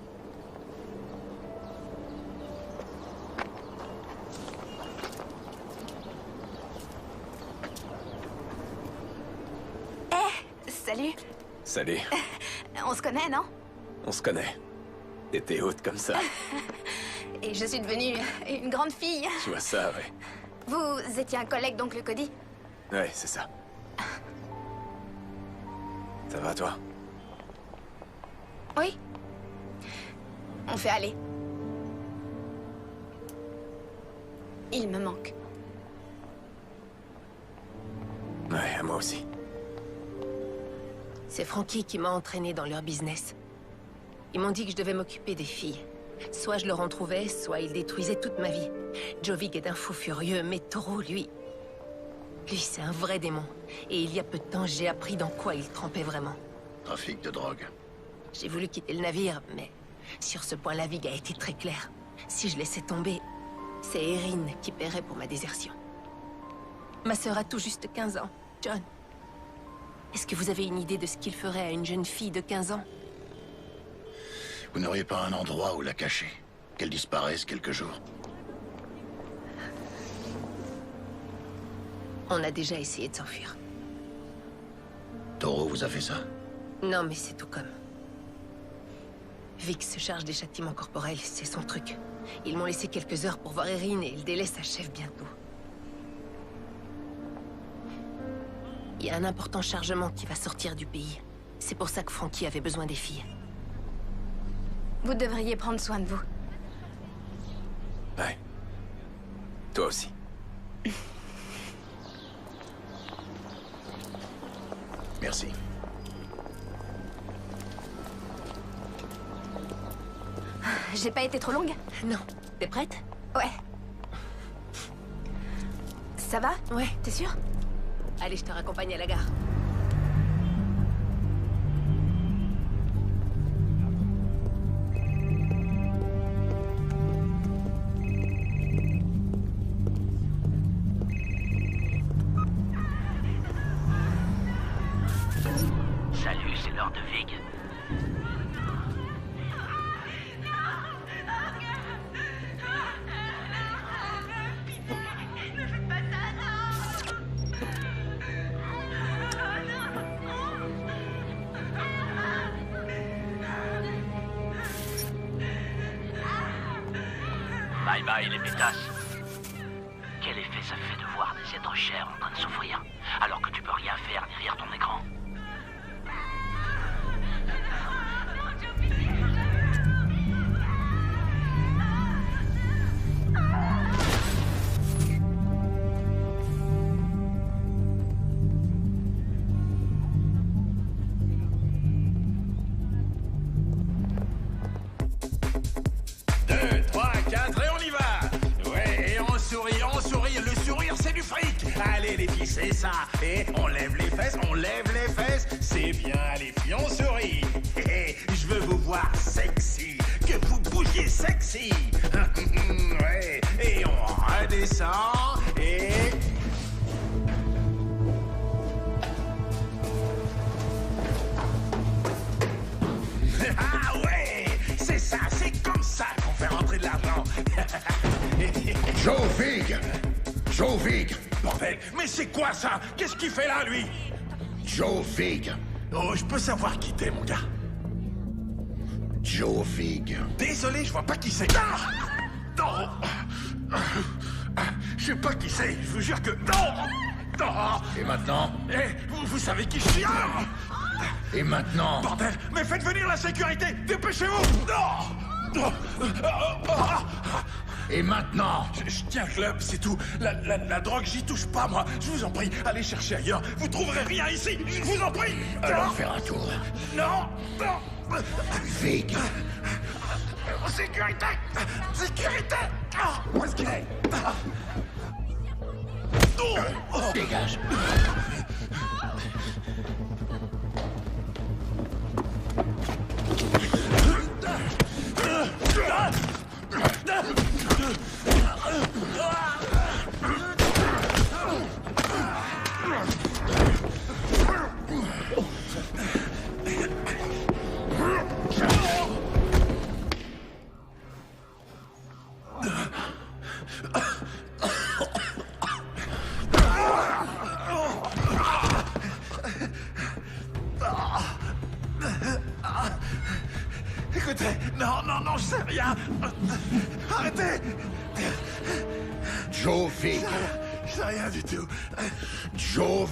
Salut. Salut. On se connaît, non? On se connaît. T'étais haute comme ça. Et je suis devenue une grande fille. Tu vois ça, ouais. Vous étiez un collègue d'oncle Cody? Ouais, c'est ça. Ça va, toi? Oui. On fait aller. Il me manque. Ouais, à moi aussi. C'est Frankie qui m'a entraîné dans leur business. Ils m'ont dit que je devais m'occuper des filles. Soit je leur en trouvais, soit ils détruisaient toute ma vie. Jovic est un fou furieux, mais Toro, lui, c'est un vrai démon. Et il y a peu de temps, j'ai appris dans quoi il trempait vraiment. Trafic de drogue. J'ai voulu quitter le navire, mais sur ce point, la Vig a été très claire. Si je laissais tomber, c'est Erin qui paierait pour ma désertion. Ma sœur a tout juste 15 ans. John, est-ce que vous avez une idée de ce qu'il ferait à une jeune fille de 15 ans? Vous n'auriez pas un endroit où la cacher? Qu'elle disparaisse quelques jours? On a déjà essayé de s'enfuir. Toro vous a fait ça? Non, mais c'est tout comme. Vic se charge des châtiments corporels, c'est son truc. Ils m'ont laissé quelques heures pour voir Erin et le délai s'achève bientôt. Il y a un important chargement qui va sortir du pays. C'est pour ça que Frankie avait besoin des filles. Vous devriez prendre soin de vous. Ouais. Toi aussi. Merci. J'ai pas été trop longue? Non. T'es prête? Ouais. Ça va? Ouais. T'es sûre? Allez, je te raccompagne à la gare. Salut, c'est l'heure de Vig. Bye bye les pétasses. Quel effet ça fait de voir des êtres chers en train de souffrir, alors que tu peux rien faire derrière ton écran? Allez les filles, c'est ça. Et on lève les fesses, c'est bien les filles, on sourit. Je veux vous voir sexy, que vous bougiez sexy. Ouais. Et on redescend, et... Ah ouais, c'est ça, c'est comme ça qu'on fait rentrer de l'argent. Joe Vig! Joe Vig! Bordel, mais c'est quoi ça? Qu'est-ce qu'il fait là, lui? Joe Vig! Oh, je peux savoir qui t'es, mon gars. Joe Vig. Désolé, je vois pas qui c'est. Ah! Non! Je sais pas qui c'est, je vous jure que... Non! Non! Et maintenant? Eh, vous savez qui je suis? Ah! Et maintenant? Bordel, mais faites venir la sécurité! Dépêchez-vous! Non! Et maintenant? Je tiens le club, c'est tout. La drogue, j'y touche pas, moi. Je vous en prie, allez chercher ailleurs. Vous trouverez rien ici, je vous en prie. Allons faire un tour. Non, non. Vig. Sécurité! Sécurité! Où est-ce qu'il est? Dégage. Écoutez, non, je sais rien. Arrêtez! Joe Vig. Je sais rien du tout. Joe.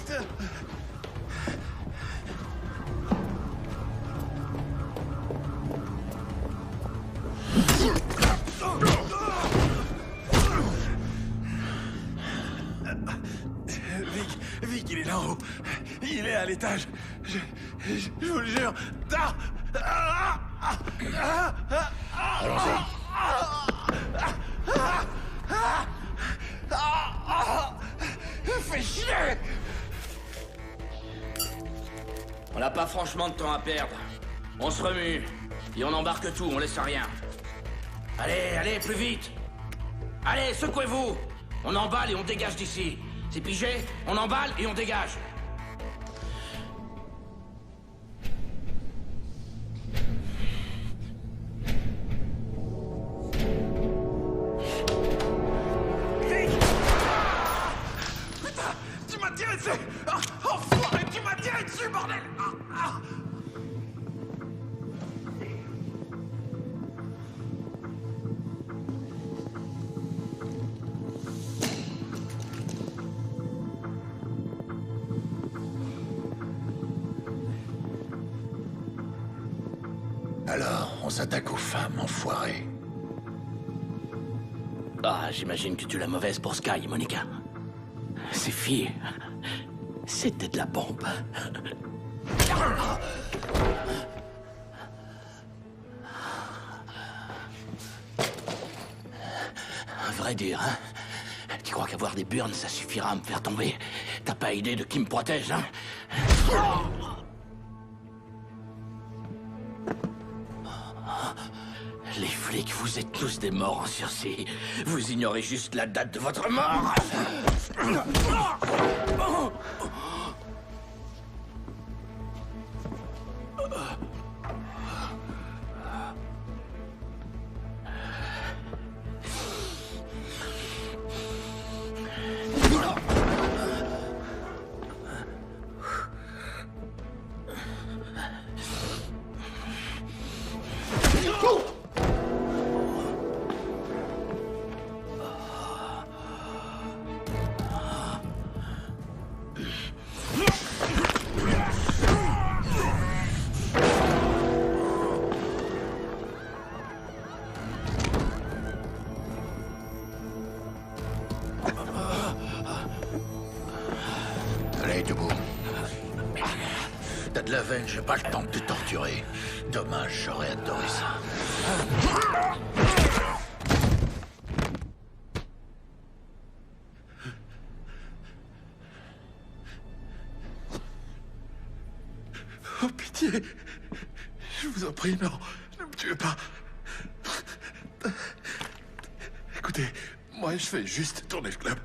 Vic, il est là-haut. Il est à l'étage. Je vous le jure. Allons-y. Fais chier! On n'a pas franchement de temps à perdre. On se remue, et on embarque tout, on laisse rien. Allez, plus vite! Allez, secouez-vous! On emballe et on dégage d'ici. C'est pigé? On emballe et on dégage. Tu m'as tiré dessus! Enfoiré, tu m'as tiré dessus, bordel! On s'attaque aux femmes, enfoirés. Ah, j'imagine que tu l'as mauvaise pour Sky, Monica. Ces filles, c'était de la bombe. À vrai dire, hein? Tu crois qu'avoir des burnes, ça suffira à me faire tomber? T'as pas idée de qui me protège, hein? Les flics, vous êtes tous des morts en sursis. Vous ignorez juste la date de votre mort. Allez, debout. T'as de la veine, j'ai pas le temps de te torturer. Dommage, j'aurais adoré ça. Oh, pitié. Je vous en prie, non. Ne me tuez pas. Écoutez, moi, je fais juste tourner le club.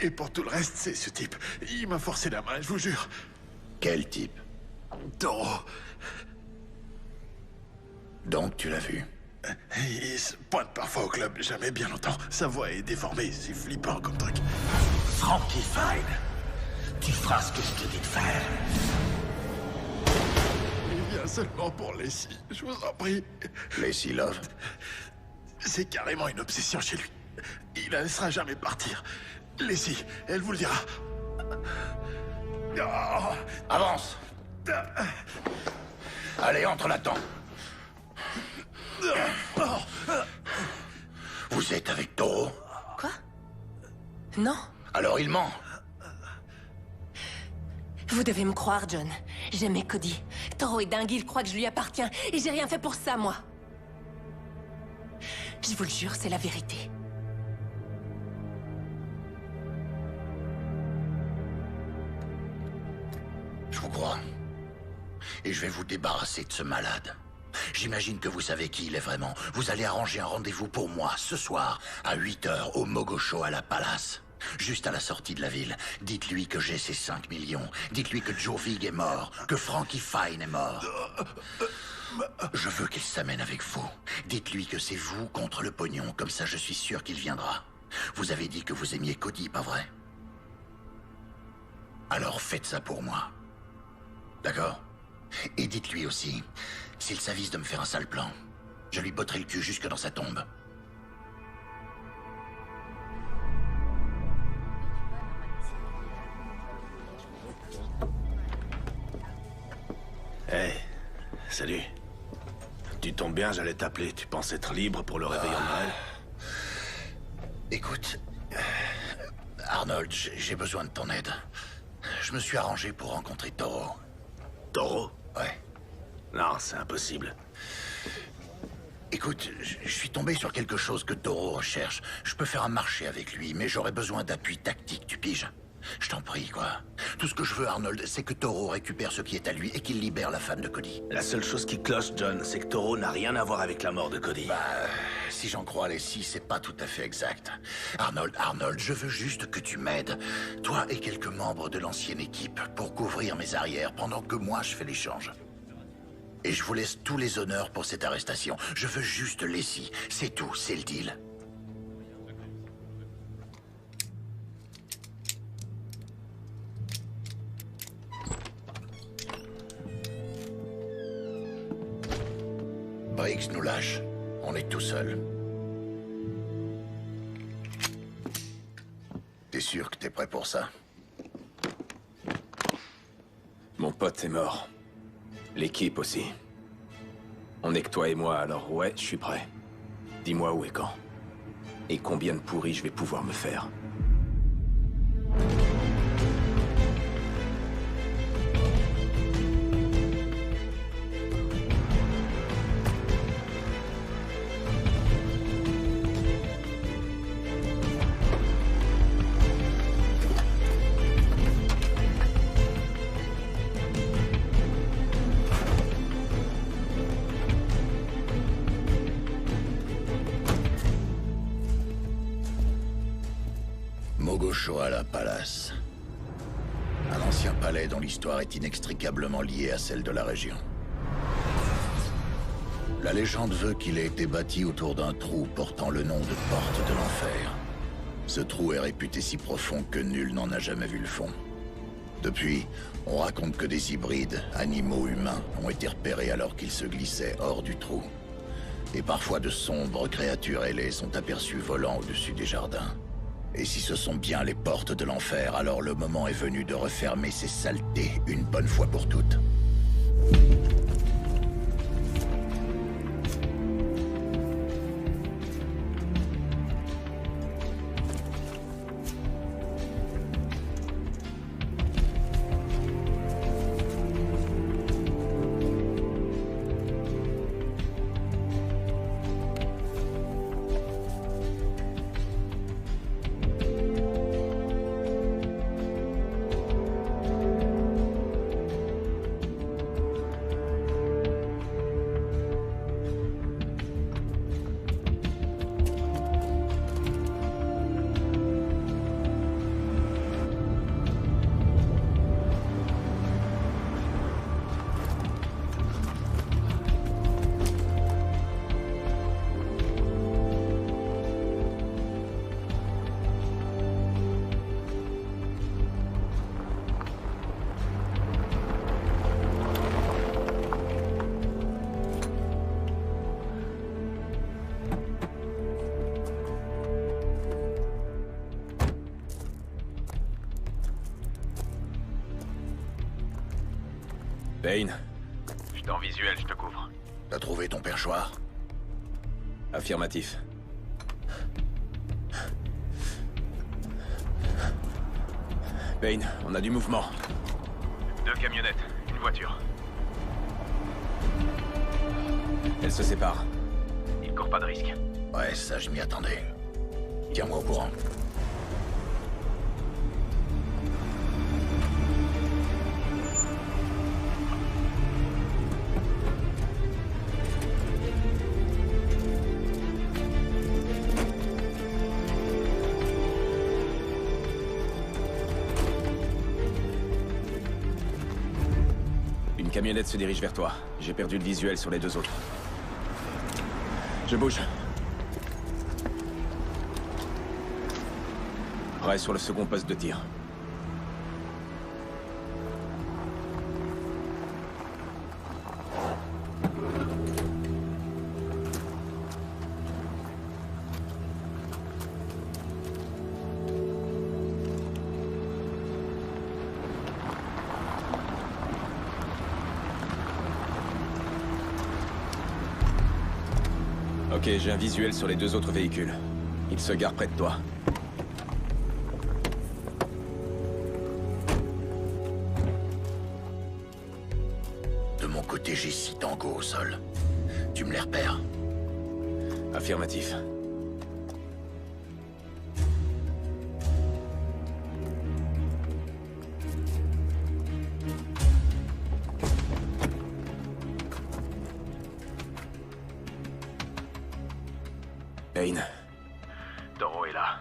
Et pour tout le reste, c'est ce type. Il m'a forcé la main, je vous jure. Quel type? Toro. Donc, tu l'as vu? Il se pointe parfois au club, jamais bien longtemps. Sa voix est déformée, c'est flippant comme truc. Frankie Fine, tu feras ce que je te dis de faire. Il vient seulement pour Lacey, je vous en prie. Lacey Love? C'est carrément une obsession chez lui. Il la laissera jamais partir. Lacey, elle vous le dira. Oh, avance! Allez, entre là-dedans. Vous êtes avec Toro? Quoi? Non. Alors il ment. Vous devez me croire, John. J'aimais Cody. Toro est dingue, il croit que je lui appartiens. Et j'ai rien fait pour ça, moi. Je vous le jure, c'est la vérité. Je vous crois. Et je vais vous débarrasser de ce malade. J'imagine que vous savez qui il est vraiment. Vous allez arranger un rendez-vous pour moi, ce soir, à 8h, au Mogosho à la Palace. Juste à la sortie de la ville. Dites-lui que j'ai ces 5 millions. Dites-lui que Joe Vig est mort, que Frankie Fine est mort. Je veux qu'il s'amène avec vous. Dites-lui que c'est vous contre le pognon, comme ça je suis sûr qu'il viendra. Vous avez dit que vous aimiez Cody, pas vrai? Alors faites ça pour moi. D'accord? Et dites-lui aussi, s'il s'avise de me faire un sale plan, je lui botterai le cul jusque dans sa tombe. Hey, salut. Tu tombes bien, j'allais t'appeler. Tu penses être libre pour le réveillon de Noël? Écoute, Arnold, j'ai besoin de ton aide. Je me suis arrangé pour rencontrer Toro. Toro? Ouais. Non, c'est impossible. Écoute, je suis tombé sur quelque chose que Toro recherche. Je peux faire un marché avec lui, mais j'aurais besoin d'appui tactique, tu piges? Je t'en prie, quoi. Tout ce que je veux, Arnold, c'est que Toro récupère ce qui est à lui et qu'il libère la femme de Cody. La seule chose qui cloche, John, c'est que Toro n'a rien à voir avec la mort de Cody. Bah, si j'en crois Lacey, c'est pas tout à fait exact. Arnold, je veux juste que tu m'aides, toi et quelques membres de l'ancienne équipe, pour couvrir mes arrières pendant que moi je fais l'échange. Et je vous laisse tous les honneurs pour cette arrestation. Je veux juste Lacey, c'est tout, c'est le deal. Briggs nous lâche. On est tout seul. T'es sûr que t'es prêt pour ça? Mon pote est mort. L'équipe aussi. On est que toi et moi, alors ouais, je suis prêt. Dis-moi où et quand. Et combien de pourris je vais pouvoir me faire. Mogoshoala Palace. Un ancien palais dont l'histoire est inextricablement liée à celle de la région. La légende veut qu'il ait été bâti autour d'un trou portant le nom de Porte de l'Enfer. Ce trou est réputé si profond que nul n'en a jamais vu le fond. Depuis, on raconte que des hybrides, animaux humains, ont été repérés alors qu'ils se glissaient hors du trou. Et parfois de sombres créatures ailées sont aperçues volant au-dessus des jardins. Et si ce sont bien les portes de l'enfer, alors le moment est venu de refermer ces saletés une bonne fois pour toutes. Payne. Je suis en visuel, je te couvre. T'as trouvé ton perchoir? Affirmatif. Payne, on a du mouvement. 2 camionnettes, une voiture. Elles se séparent. Il court pas de risque. Ouais, ça je m'y attendais. Tiens-moi au courant. Une camionnette se dirige vers toi. J'ai perdu le visuel sur les 2 autres. Je bouge. Prêt sur le second poste de tir. Ok, j'ai un visuel sur les 2 autres véhicules. Ils se garent près de toi. De mon côté, j'ai 6 tangos au sol. Tu me les repères? Affirmatif. Payne. Toro est là.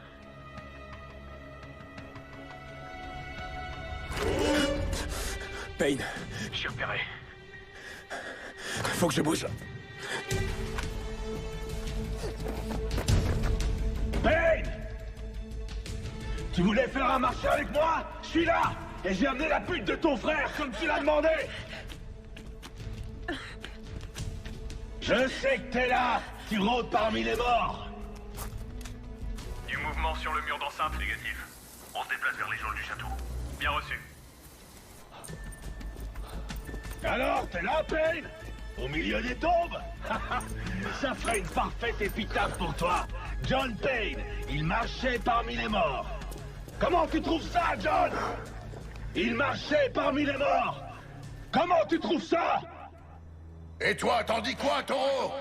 Payne. Je suis repéré. Faut que je bouge. Payne! Tu voulais faire un marché avec moi? Je suis là! Et j'ai amené la pute de ton frère, comme tu l'as demandé! Je sais que t'es là! Tu rôdes parmi les morts! Du mouvement sur le mur d'enceinte, négatif. On se déplace vers les geôles du château. Bien reçu. Alors, t'es là, Payne? Au milieu des tombes. Ça ferait une parfaite épitaphe pour toi. John Payne, il marchait parmi les morts. Comment tu trouves ça, John? Il marchait parmi les morts. Comment tu trouves ça? Et toi, t'en dis quoi, Taureau?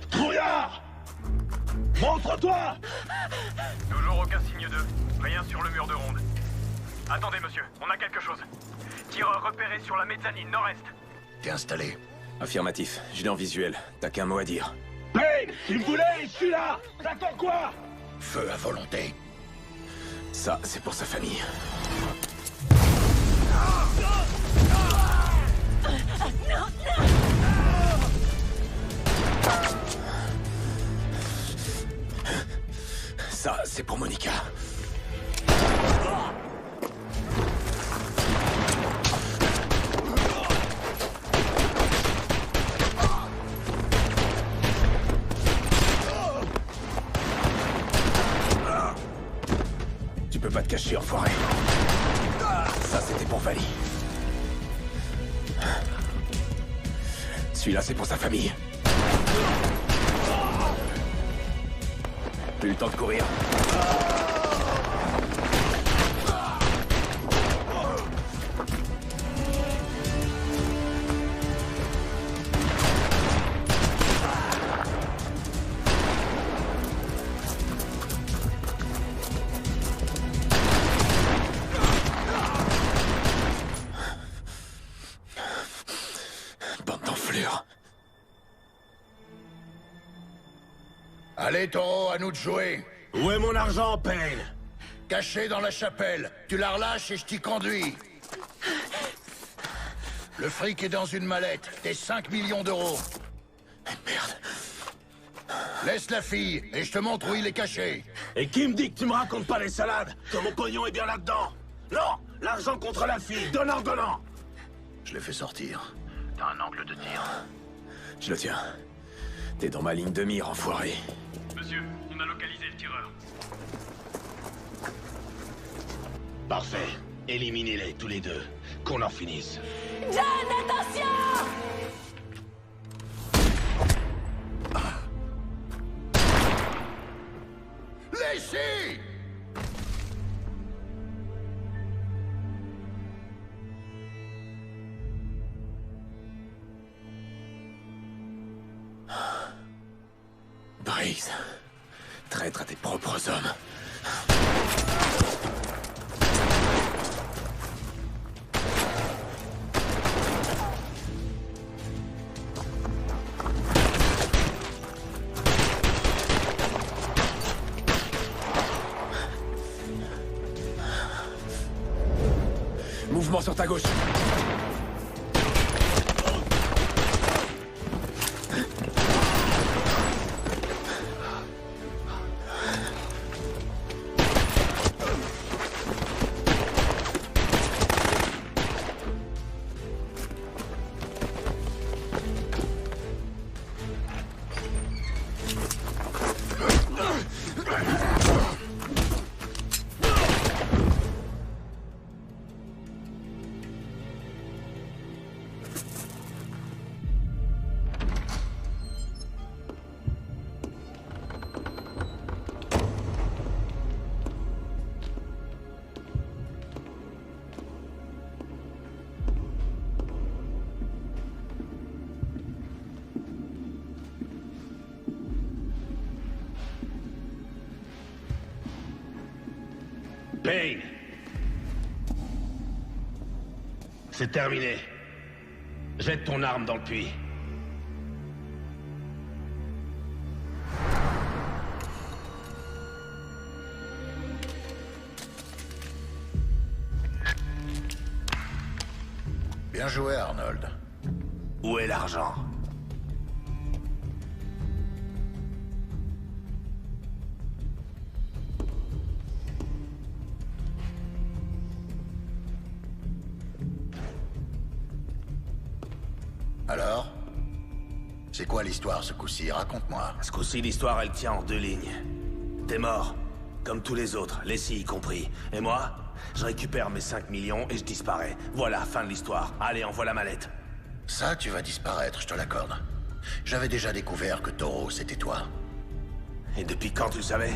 Trouillard! Montre-toi! Toujours aucun signe d'eux. Rien sur le mur de ronde. Attendez, monsieur, on a quelque chose. Tireur repéré sur la mezzanine nord-est. T'es installé? Affirmatif, je l'ai en visuel. T'as qu'un mot à dire. Payne, tu me voulais, je suis là! T'attends quoi? Feu à volonté. Ça, c'est pour sa famille. Ça, c'est pour Monica. Tu peux pas te cacher, enfoiré. Ça, c'était pour Vali. Celui-là, c'est pour sa famille. Plus le temps de courir. Bande d'enflures. Allez, Taureau, à nous de jouer. Où est mon argent, Payne? Caché dans la chapelle. Tu la relâches et je t'y conduis. Le fric est dans une mallette. Tes 5 millions d'euros. Merde. Laisse la fille et je te montre où il est caché. Et qui me dit que tu me racontes pas les salades? Que mon pognon est bien là-dedans? Non! L'argent contre la fille, donnant! Je l'ai fait sortir. T'as un angle de tir. Je le tiens. T'es dans ma ligne de mire, enfoiré. Monsieur, on a localisé le tireur. Parfait. Éliminez-les tous les deux. Qu'on en finisse. John, attention! Laissez! Briggs, traître à tes propres hommes. Mouvement sur ta gauche. Payne! C'est terminé. Jette ton arme dans le puits. Bien joué, Arnold. Où est l'argent? Alors? C'est quoi l'histoire ce coup-ci? Raconte-moi. Ce coup-ci, l'histoire, elle tient en deux lignes. T'es mort, comme tous les autres, Leslie y compris. Et moi, je récupère mes 5 millions et je disparais. Voilà, fin de l'histoire. Allez, envoie la mallette. Ça, tu vas disparaître, je te l'accorde. J'avais déjà découvert que Taureau, c'était toi. Et depuis quand tu le savais?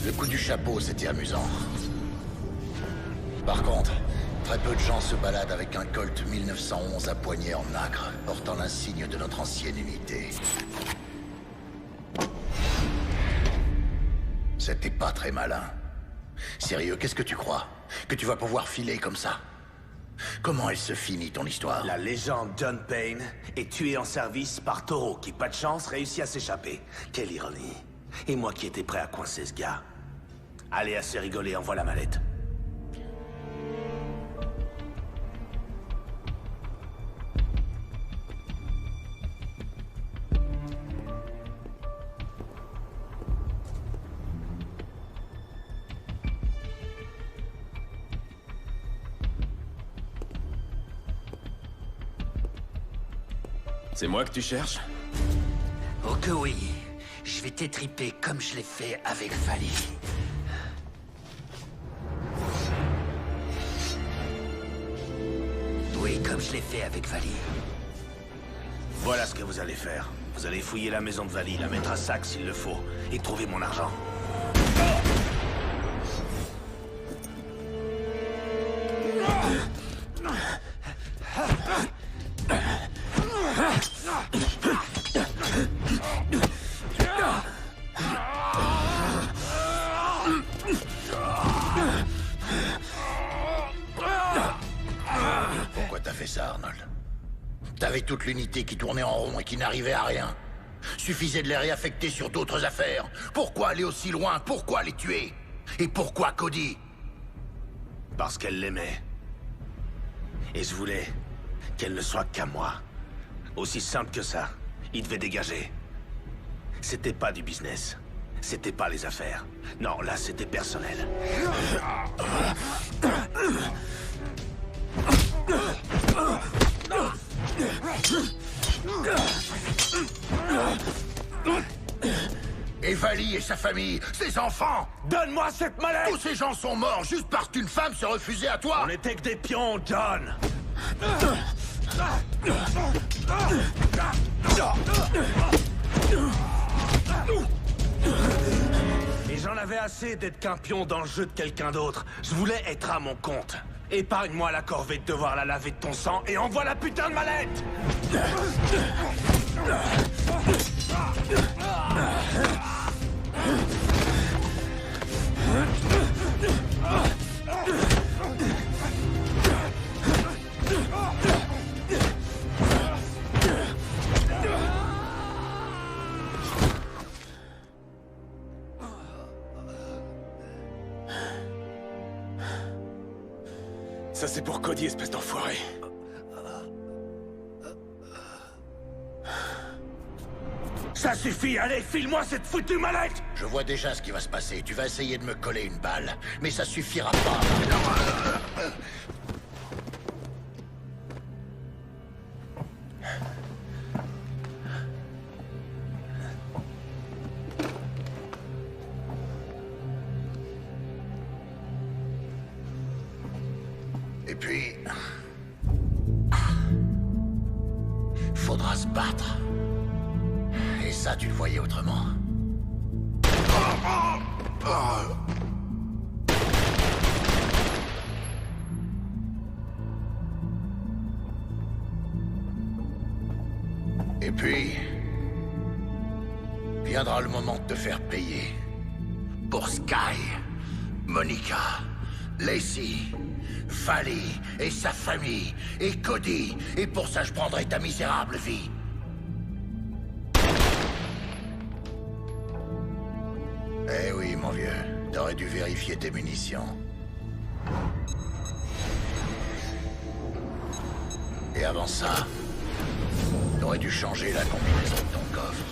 Le coup du chapeau, c'était amusant. Par contre, très peu de gens se baladent avec un Colt 1911 à poignée en nacre, portant l'insigne de notre ancienne unité. C'était pas très malin. Sérieux, qu'est-ce que tu crois? Que tu vas pouvoir filer comme ça? Comment elle se finit, ton histoire? La légende John Payne est tué en service par Taureau, qui, pas de chance, réussit à s'échapper. Quelle ironie. Et moi qui étais prêt à coincer ce gars. Allez, assez rigolé, envoie la mallette. C'est moi que tu cherches? Oh que oui. Je vais t'étriper comme je l'ai fait avec Vali. Oui, comme je l'ai fait avec Vali. Voilà ce que vous allez faire. Vous allez fouiller la maison de Vali, la mettre à sac s'il le faut, et trouver mon argent. Pourquoi t'as fait ça, Arnold? T'avais toute l'unité qui tournait en rond et qui n'arrivait à rien. Suffisait de les réaffecter sur d'autres affaires. Pourquoi aller aussi loin? Pourquoi les tuer? Et pourquoi Cody? Parce qu'elle l'aimait. Et je voulais qu'elle ne soit qu'à moi. Aussi simple que ça. Il devait dégager. C'était pas du business. C'était pas les affaires. Non, là, c'était personnel. Et Vali et sa famille, ses enfants! Donne-moi cette mallette! Tous ces gens sont morts juste parce qu'une femme se refusait à toi! On n'était que des pions, John! Et j'en avais assez d'être qu'un pion dans le jeu de quelqu'un d'autre. Je voulais être à mon compte. Épargne-moi la corvée de devoir la laver de ton sang et envoie la putain de mallette! Ça c'est pour Cody, espèce d'enfoiré. Ça suffit, allez, file-moi cette foutue mallette! Je vois déjà ce qui va se passer. Tu vas essayer de me coller une balle, mais ça suffira pas. Et puis... faudra se battre. Et ça, tu le voyais autrement. Et puis... viendra le moment de te faire payer. Pour Sky, Monica, Lacey, Vali et sa famille, et Cody. Et pour ça, je prendrai ta misérable vie. Eh oui, mon vieux. T'aurais dû vérifier tes munitions. Et avant ça, t'aurais dû changer la combinaison de ton coffre.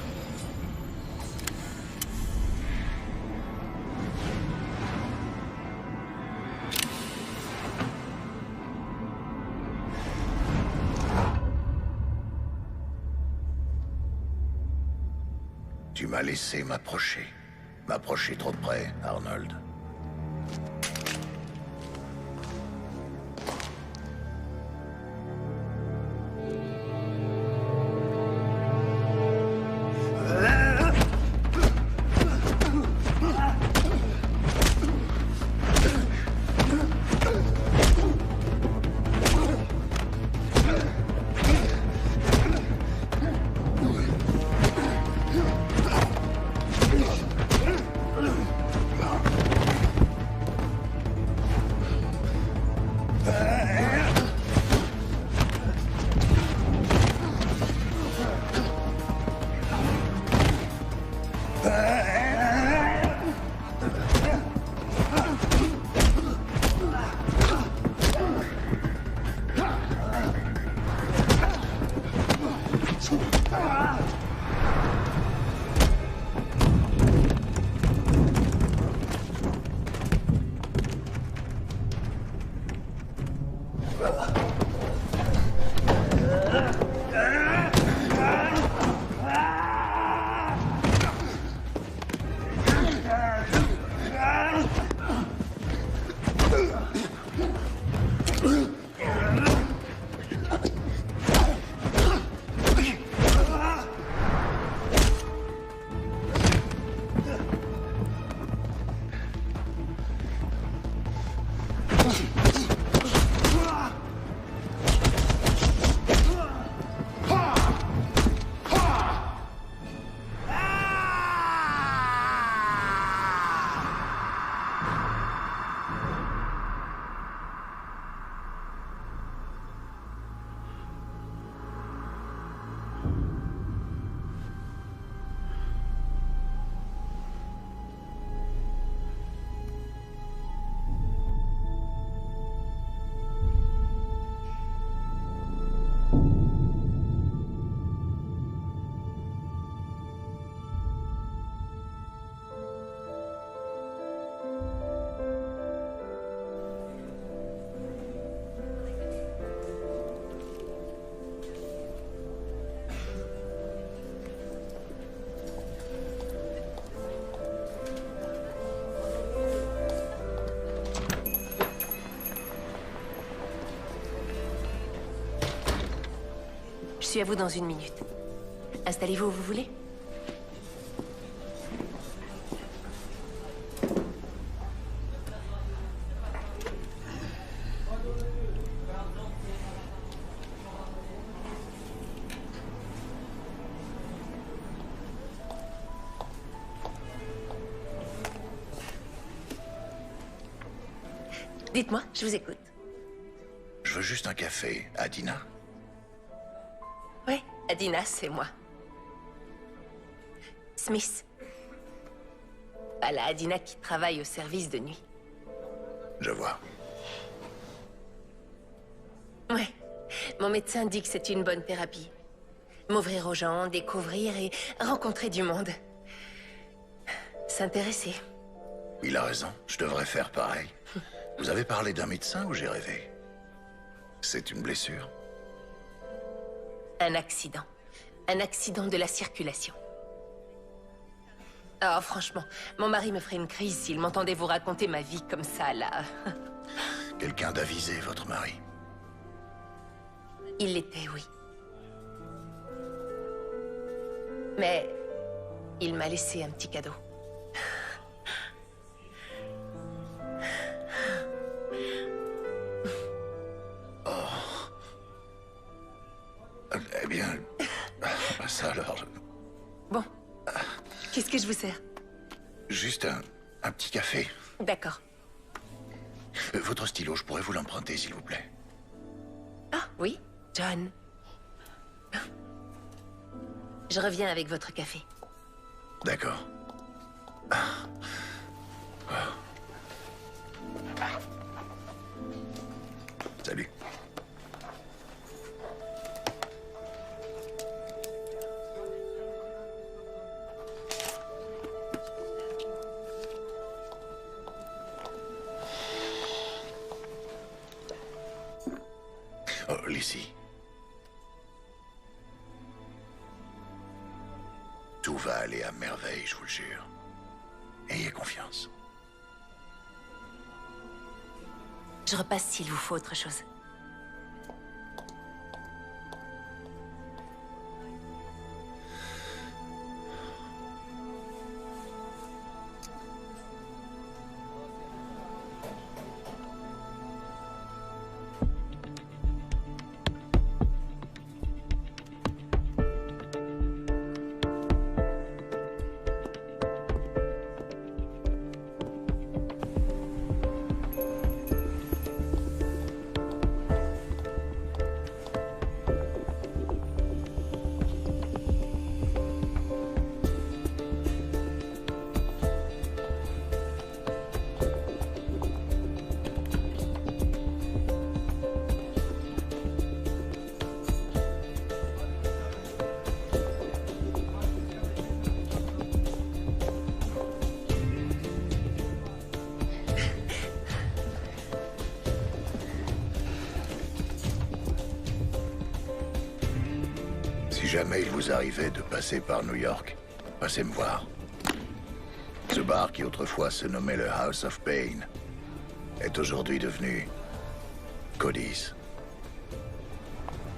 Tu m'as laissé m'approcher. M'approcher trop près, Arnold. suis à vous dans 1 minute. Installez-vous où vous voulez. Dites-moi, je vous écoute. Je veux juste un café. Adina? Oui, Adina, c'est moi. Smith. Pas la Adina qui travaille au service de nuit. Je vois. Ouais. Mon médecin dit que c'est une bonne thérapie. M'ouvrir aux gens, découvrir et rencontrer du monde. S'intéresser. Il a raison. Je devrais faire pareil. Vous avez parlé d'un médecin ou j'ai rêvé? C'est une blessure? Un accident. Un accident de la circulation. Oh, franchement, mon mari me ferait une crise s'il m'entendait vous raconter ma vie comme ça, là. Quelqu'un d'avisé, votre mari? Il l'était, oui. Mais il m'a laissé un petit cadeau. Eh bien, ça alors... Bon, qu'est-ce que je vous sers? Juste un petit café. D'accord. Votre stylo, je pourrais vous l'emprunter, s'il vous plaît? Ah, oui, John. Je reviens avec votre café. D'accord. Salut. Oh, Lizzie. Tout va aller à merveille, je vous le jure. Ayez confiance. Je repasse s'il vous faut autre chose. Si jamais il vous arrivait de passer par New York, passez me voir. Ce bar qui autrefois se nommait le House of Pain est aujourd'hui devenu Cody's.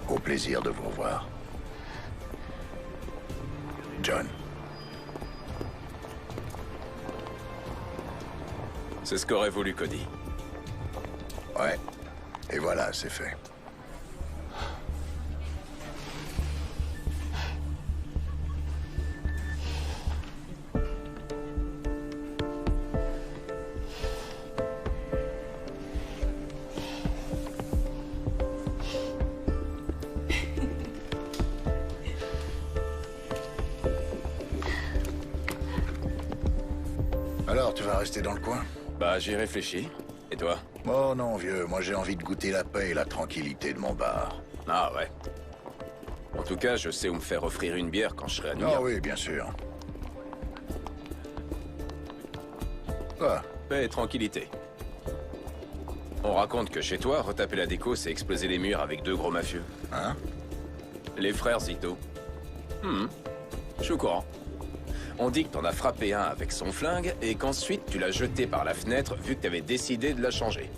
Au plaisir de vous revoir. John. C'est ce qu'aurait voulu Cody. Ouais. Et voilà, c'est fait. Alors, tu vas rester dans le coin? Bah, j'y réfléchis. Et toi? Oh non, vieux, moi j'ai envie de goûter la paix et la tranquillité de mon bar. Ah ouais. En tout cas, je sais où me faire offrir une bière quand je serai à New York. Ah oui, bien sûr. Quoi? Paix et tranquillité. On raconte que chez toi, retaper la déco, c'est exploser les murs avec 2 gros mafieux. Hein? Les frères Zito. Je suis au courant. On dit que t'en as frappé un avec son flingue et qu'ensuite tu l'as jeté par la fenêtre vu que t'avais décidé de la changer.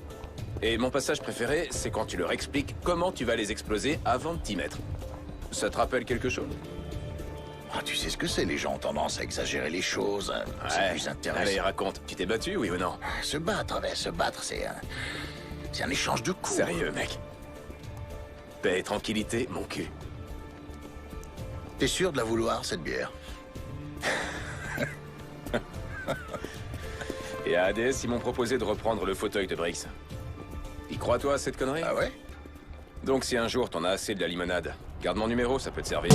Et mon passage préféré, c'est quand tu leur expliques comment tu vas les exploser avant de t'y mettre. Ça te rappelle quelque chose? Ah, tu sais ce que c'est, les gens ont tendance à exagérer les choses. C'est plus intéressant. Allez, raconte. Tu t'es battu, oui ou non? Se battre, c'est un échange de coups. Sérieux, mec. Paix et tranquillité, mon cul. T'es sûr de la vouloir, cette bière? Et à ADS, ils m'ont proposé de reprendre le fauteuil de Briggs. Y crois-toi à cette connerie? Ah ouais? Donc si un jour t'en as assez de la limonade, garde mon numéro, ça peut te servir.